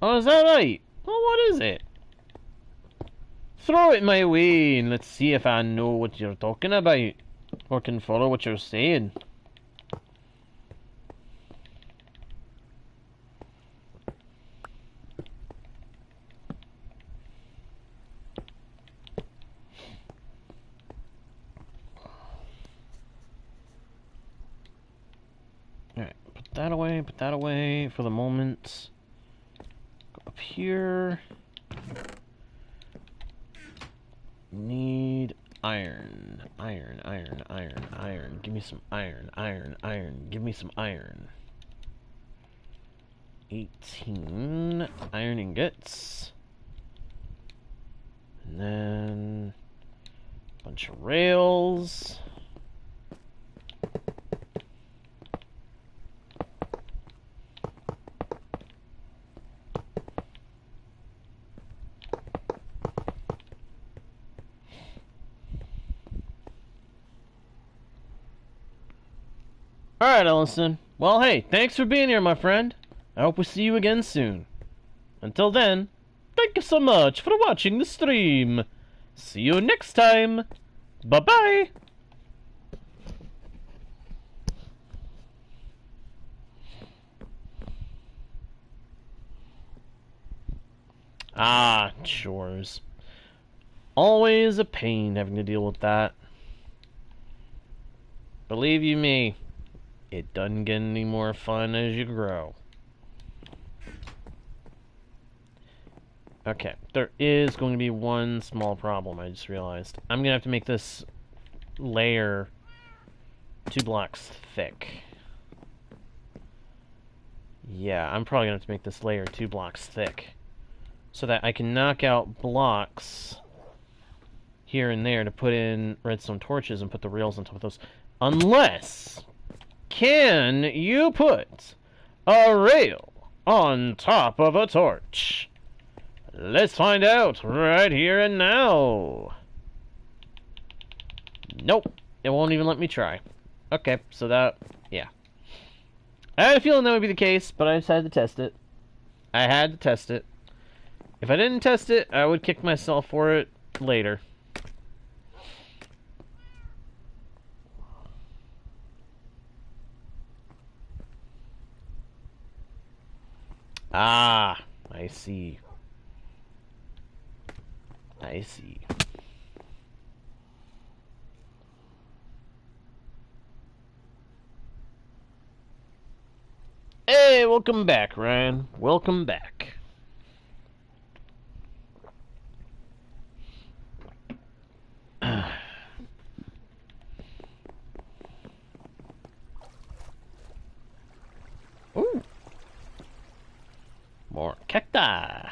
Oh, is that right? Oh, what is it? Throw it my way and let's see if I know what you're talking about. Or can follow what you're saying. Alright, put that away for the moment. Go up here. Need iron. Iron. Give me some iron. Give me some iron. 18 iron ingots. And then a bunch of rails. Alright, Ellison. Well, hey, thanks for being here, my friend. I hope we see you again soon. Until then, thank you so much for watching the stream. See you next time. Bye-bye. Ah, chores. Always a pain having to deal with that. Believe you me, it doesn't get any more fun as you grow. Okay, there is going to be one small problem I just realized. I'm going to have to make this layer 2 blocks thick. Yeah, I'm probably going to have to make this layer 2 blocks thick, so that I can knock out blocks here and there to put in redstone torches and put the rails on top of those. Unless, can you put a rail on top of a torch? Let's find out right here and now. Nope, it won't even let me try. Okay, so that, yeah. I had a feeling that would be the case, but I just had to test it. I had to test it. If I didn't test it, I would kick myself for it later. Ah, I see. I see. Hey, welcome back, Ryan. Welcome back. Ooh. More cacti.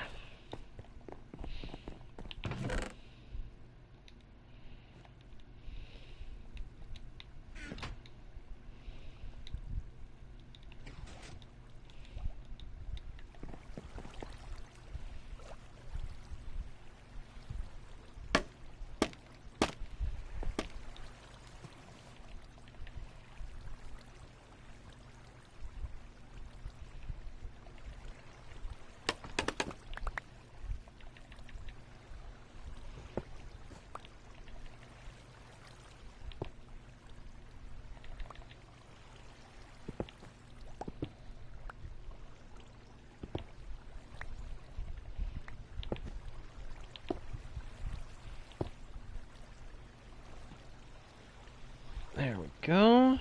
There we go.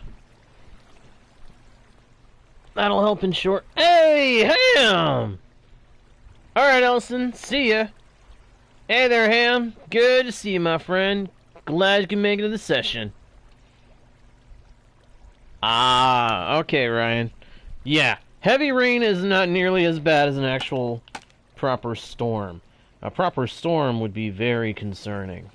That'll help in short. Hey, Ham! Alright, Elson, see ya. Hey there, Ham. Good to see you, my friend. Glad you can make it to the session. Ah, okay, Ryan. Yeah, heavy rain is not nearly as bad as an actual proper storm. A proper storm would be very concerning.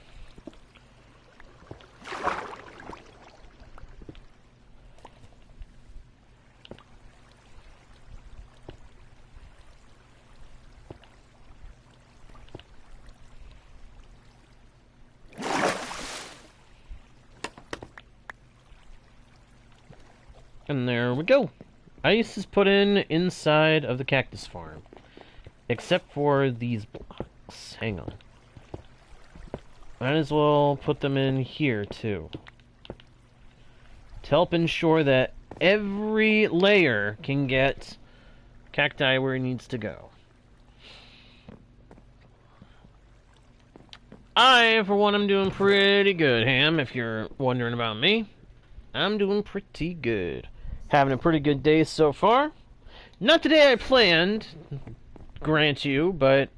And there we go. Ice is put in inside of the cactus farm. Except for these blocks. Hang on. Might as well put them in here, too. To help ensure that every layer can get cacti where it needs to go. I, for one, am doing pretty good, Ham, if you're wondering about me. I'm doing pretty good. Having a pretty good day so far. Not the day I planned, grant you, but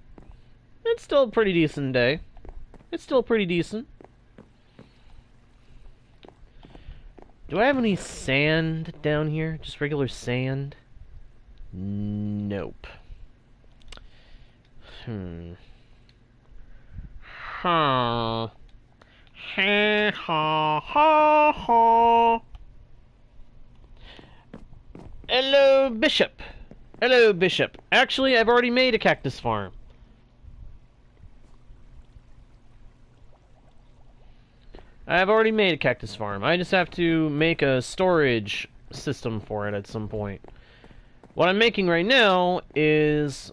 it's still a pretty decent day. It's still pretty decent. Do I have any sand down here? Just regular sand? Nope. Ha. Ha ha ha ha. Hello, Bishop. Hello, Bishop. Actually, I've already made a cactus farm. I've already made a cactus farm. I just have to make a storage system for it at some point. What I'm making right now is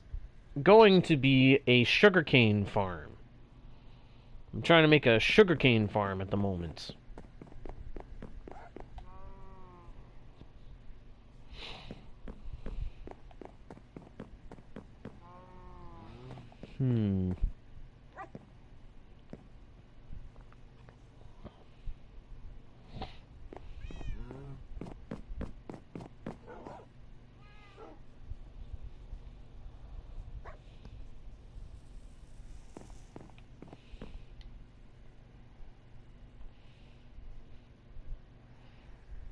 going to be a sugarcane farm. I'm trying to make a sugarcane farm at the moment. Hmm.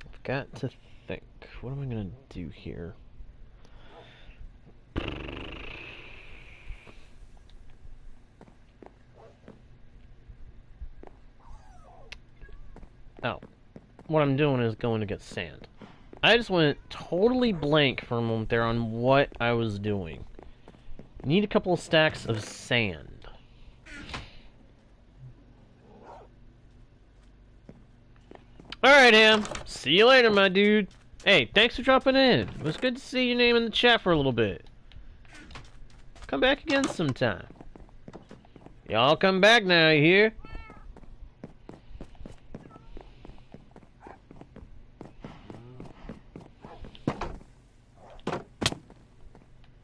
I've got to think. What am I gonna do here? Oh. What I'm doing is going to get sand. I just went totally blank for a moment there on what I was doing. Need a couple of stacks of sand. Alright, Ham. See you later, my dude. Hey, thanks for dropping in. It was good to see your name in the chat for a little bit. Come back again sometime. Y'all come back now, you hear?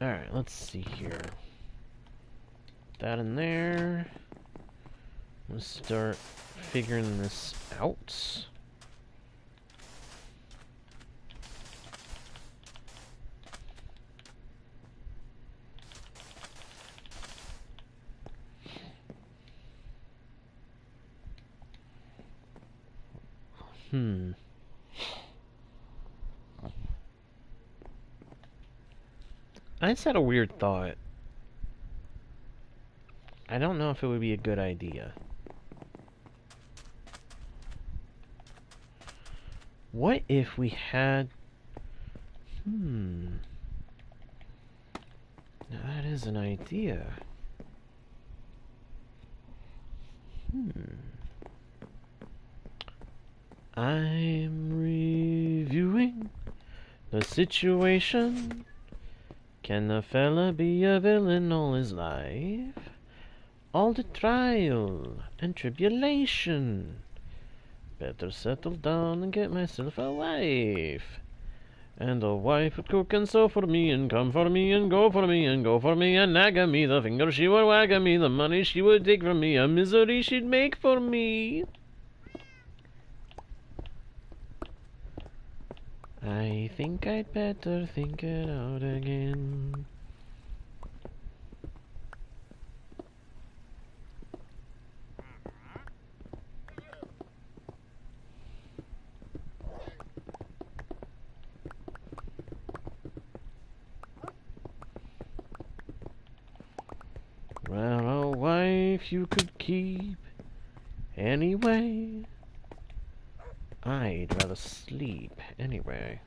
Alright, let's see here. That in there. Let's start figuring this out. I just had a weird thought. I don't know if it would be a good idea. What if we had... Now that is an idea. I'm reviewing the situation. Can a fella be a villain all his life? All the trial and tribulation. Better settle down and get myself a wife. And a wife would cook and sew for me, and come for me, and go for me, and go for me, and nag at me. The finger she would wag at me, the money she would take from me, a misery she'd make for me. I think I'd better think it out again. Well, a wife you could keep anyway. I'd rather sleep anyway.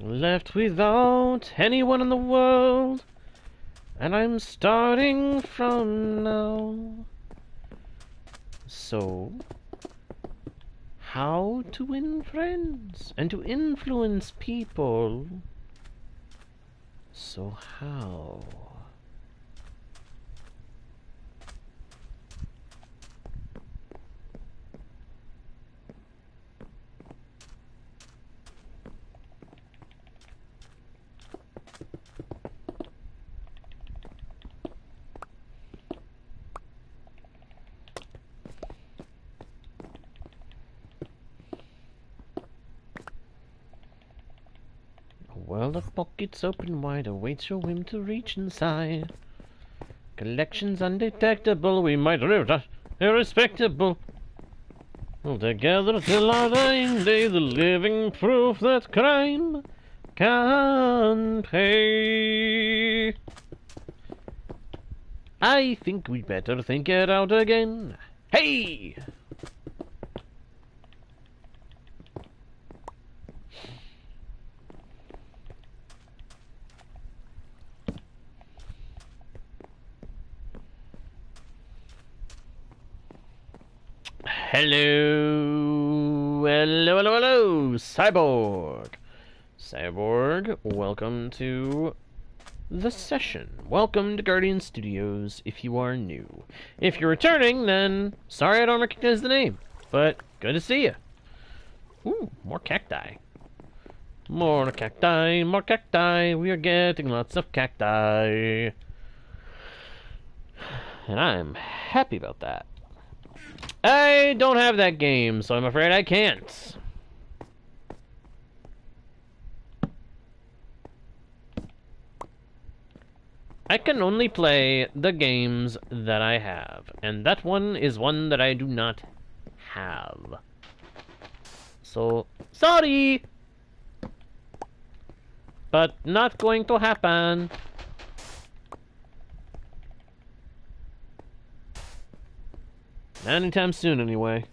Left without anyone in the world, and I'm starting from now. So, how to win friends and to influence people? So how? Well, the pocket's open wide, awaits your whim to reach inside. Collections undetectable, we might live irrespectable. All together till our dying day, the living proof that crime can pay. I think we'd better think it out again. Hey! Hello, hello, hello, hello, Cyborg. Cyborg, welcome to the session. Welcome to Guardian Studios if you are new. If you're returning, then sorry I don't recognize the name, but good to see you. Ooh, more cacti. More cacti, more cacti. We are getting lots of cacti. And I'm happy about that. I don't have that game, so I'm afraid I can't. I can only play the games that I have, and that one is one that I do not have. So, sorry! But not going to happen. Anytime soon, anyway.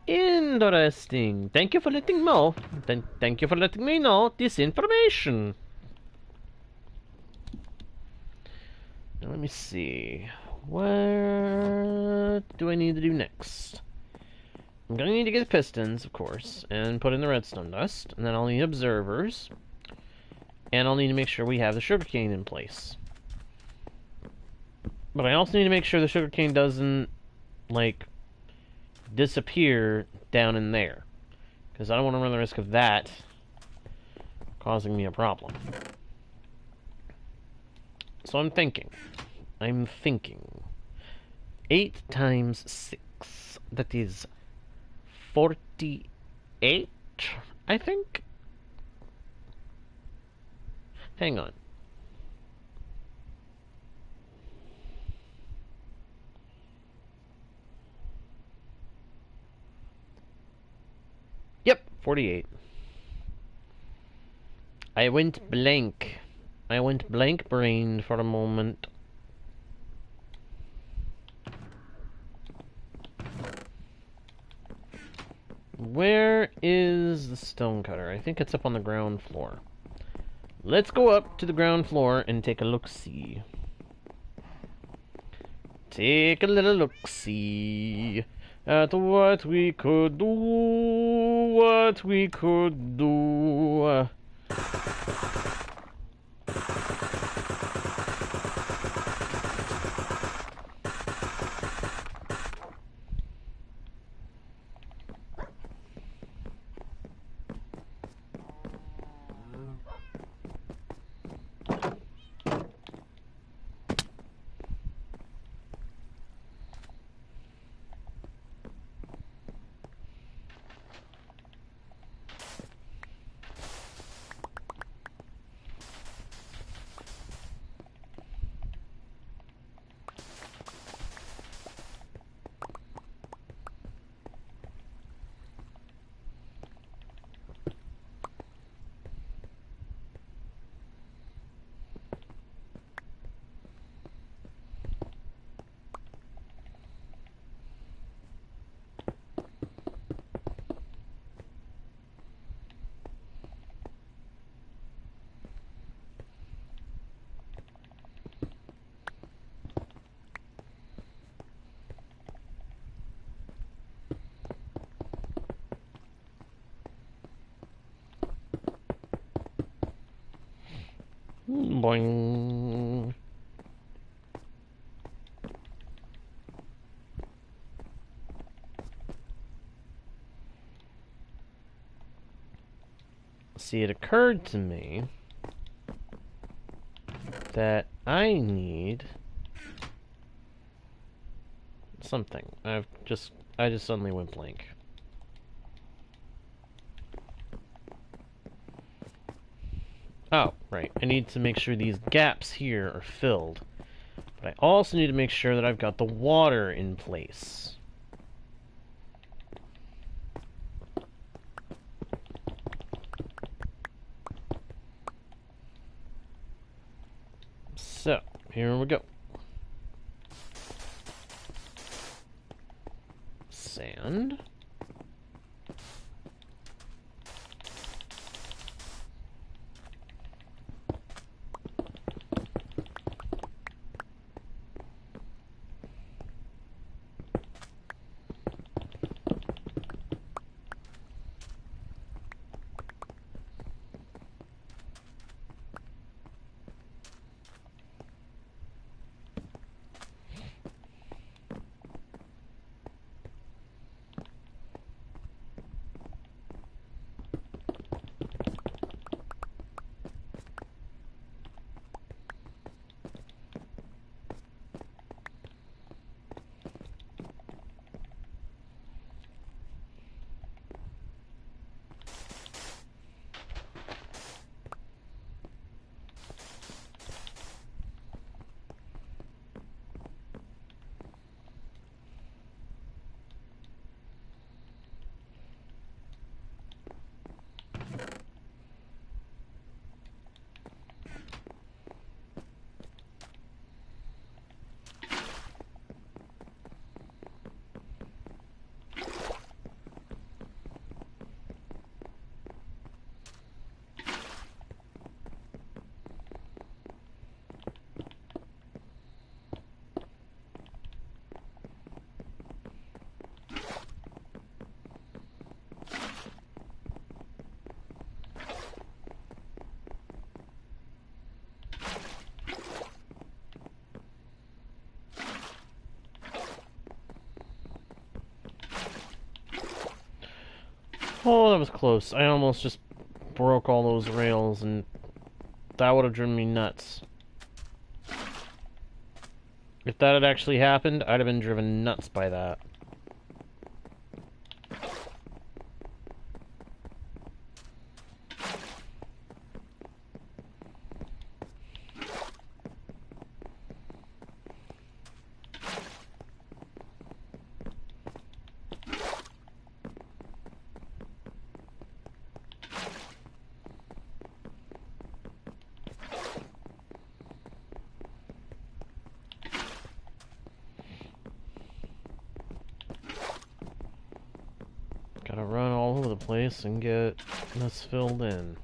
Interesting. Thank you for letting me know. Thank you for letting me know this information. Now, let me see. What do I need to do next? I'm gonna need to get pistons, of course, and put in the redstone dust, and then I'll need observers, and I'll need to make sure we have the sugarcane in place. But I also need to make sure the sugarcane doesn't, like, disappear down in there, because I don't want to run the risk of that causing me a problem. So I'm thinking. 8 times 6. That is 48, I think? Hang on. Yep, 48. I went blank. I went blank-brained for a moment. Where is the stonecutter? I think it's up on the ground floor. Let's go up to the ground floor and take a look-see. Take a little look-see at what we could do, what we could do. Boing. See, it occurred to me that I need something. I just suddenly went blank. Oh, right. I need to make sure these gaps here are filled. But I also need to make sure that I've got the water in place. So, here we go. Sand. Oh, that was close. I almost just broke all those rails, and that would have driven me nuts. If that had actually happened, I'd have been driven nuts by that. Gotta run all over the place and get this filled in.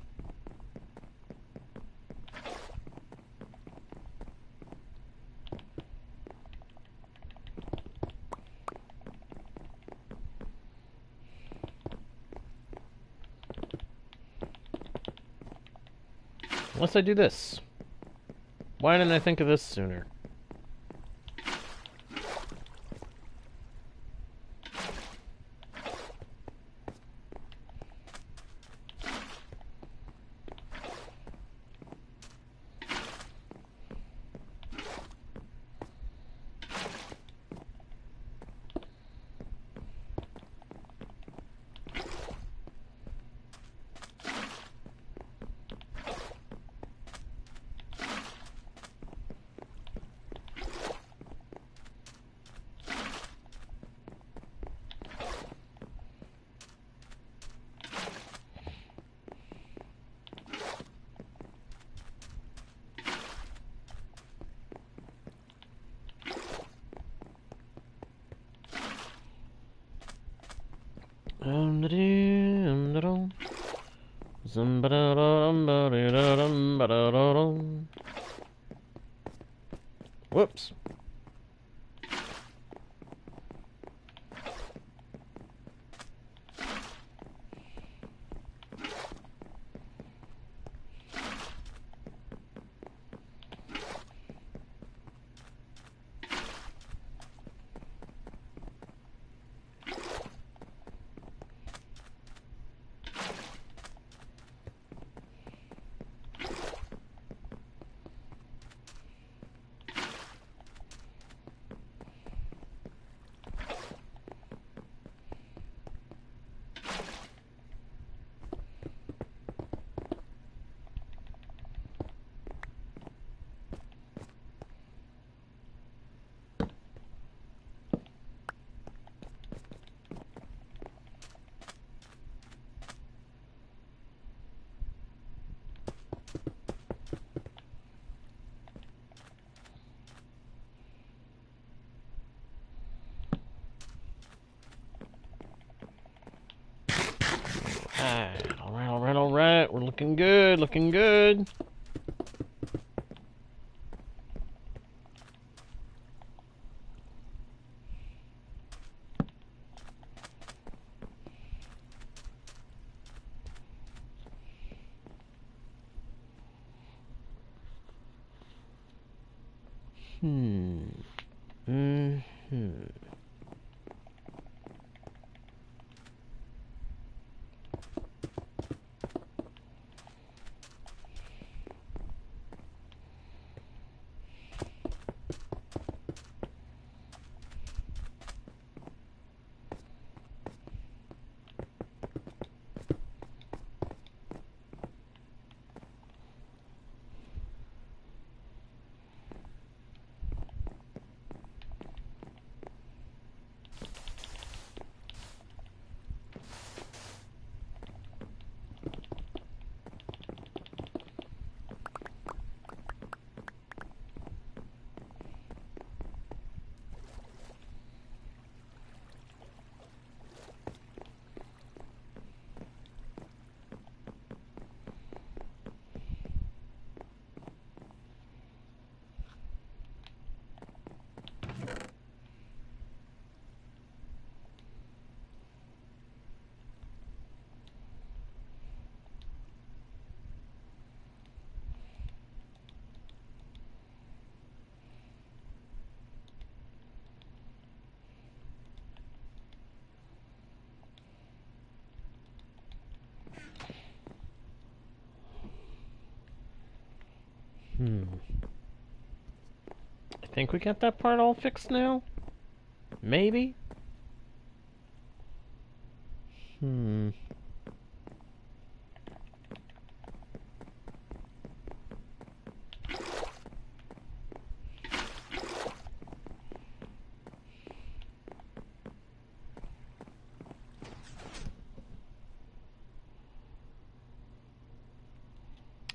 Unless I do this. Why didn't I think of this sooner? Whoops. Alright. We're looking good, looking good. I think we got that part all fixed now? Maybe?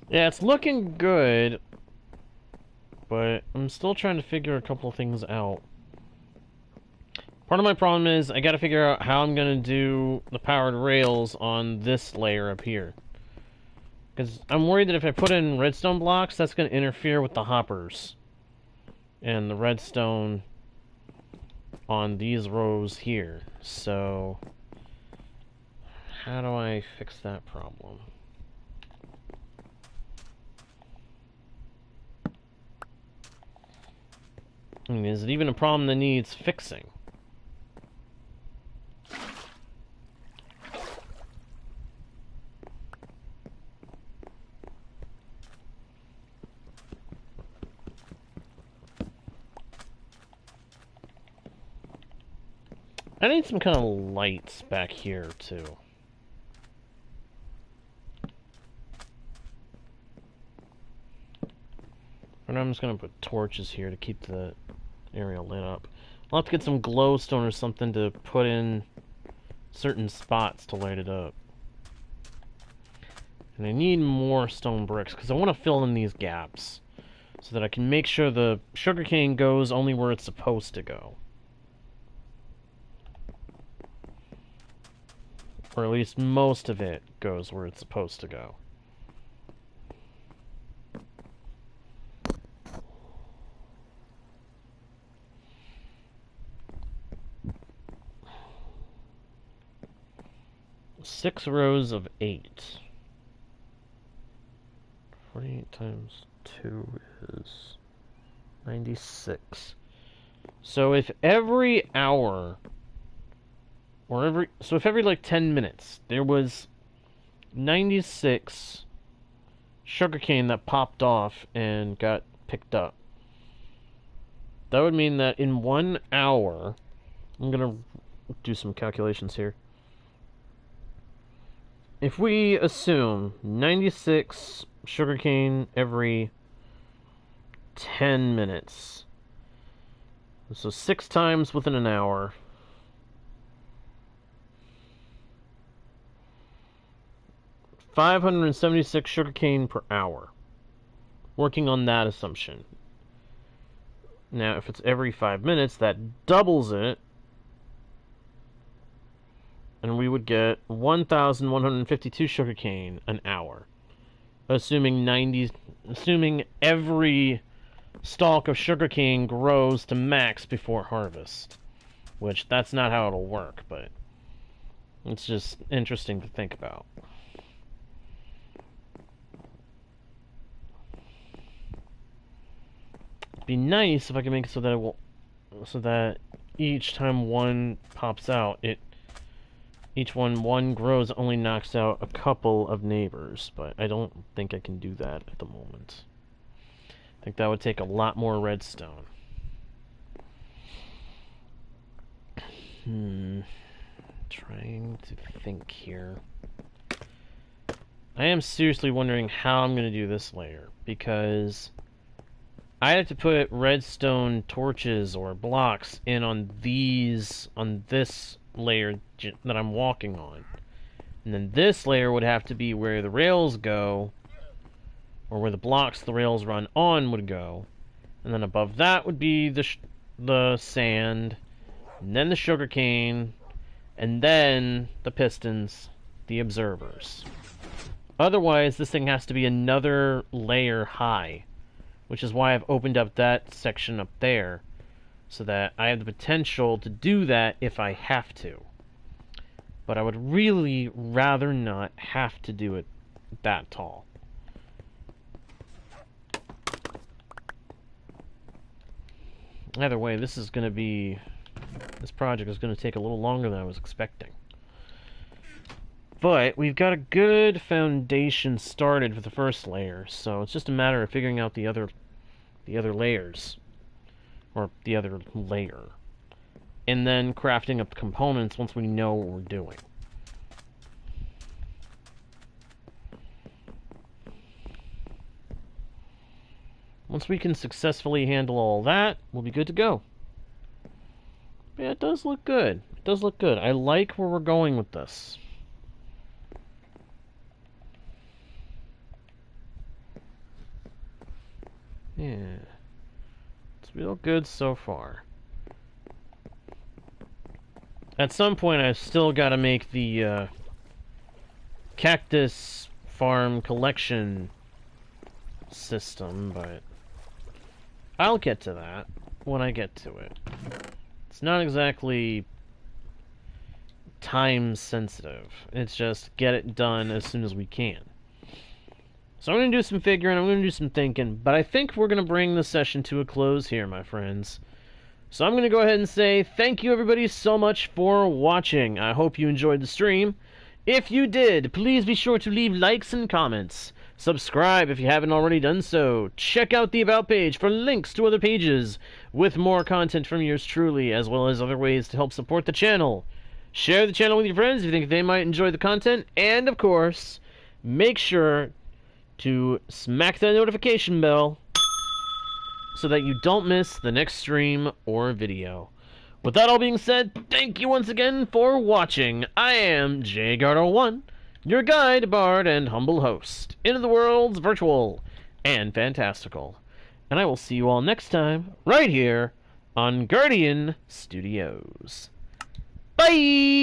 Yeah, it's looking good, but I'm still trying to figure a couple things out. Part of my problem is I gotta figure out how I'm gonna do the powered rails on this layer up here. Because I'm worried that if I put in redstone blocks, that's gonna interfere with the hoppers. And the redstone on these rows here. So, how do I fix that problem? I mean, is it even a problem that needs fixing? I need some kind of lights back here, too. For now, I'm just going to put torches here to keep the area lit up. I'll have to get some glowstone or something to put in certain spots to light it up. And I need more stone bricks, because I want to fill in these gaps, so that I can make sure the sugarcane goes only where it's supposed to go. Or at least most of it goes where it's supposed to go. Six rows of 8. 48 times 2 is 96. So if every hour, or if every like 10 minutes, there was 96 sugarcane that popped off and got picked up, that would mean that in 1 hour, I'm gonna do some calculations here. If we assume 96 sugarcane every 10 minutes, so 6 times within an hour, $576 sugarcane per hour. Working on that assumption. Now, if it's every 5 minutes, that doubles it, and we would get 1,152 sugarcane an hour. Assuming every stalk of sugarcane grows to max before harvest. Which, that's not how it'll work, but it's just interesting to think about. It'd be nice if I can make it so that so that each time one pops out, each one grows only knocks out a couple of neighbors, but I don't think I can do that at the moment. I think that would take a lot more redstone. Trying to think here. I am seriously wondering how I'm going to do this layer, because I have to put redstone torches or blocks in on this layer that I'm walking on. And then this layer would have to be where the rails go, or where the blocks the rails run on would go. And then above that would be the sand, and then the sugarcane, and then the pistons, the observers. Otherwise, this thing has to be another layer high, which is why I've opened up that section up there, so that I have the potential to do that if I have to. But I would really rather not have to do it that tall. Either way, this project is going to take a little longer than I was expecting. But we've got a good foundation started for the first layer, so it's just a matter of figuring out the other layers, or the other layer, and then crafting up components once we know what we're doing. Once we can successfully handle all that, we'll be good to go. Yeah, it does look good. It does look good. I like where we're going with this. Yeah. It's real good so far. At some point, I've still got to make the cactus farm collection system, but I'll get to that when I get to it. It's not exactly time sensitive. It's just get it done as soon as we can. So I'm going to do some figuring, I'm going to do some thinking, but I think we're going to bring the session to a close here, my friends. So I'm going to go ahead and say thank you everybody so much for watching. I hope you enjoyed the stream. If you did, please be sure to leave likes and comments. Subscribe if you haven't already done so. Check out the About page for links to other pages with more content from yours truly, as well as other ways to help support the channel. Share the channel with your friends if you think they might enjoy the content. And, of course, make sure to smack that notification bell so that you don't miss the next stream or video. With that all being said, thank you once again for watching. I am JGuard01, your guide, bard, and humble host into the world's virtual and fantastical. And I will see you all next time, right here on Guardian Studios. Bye!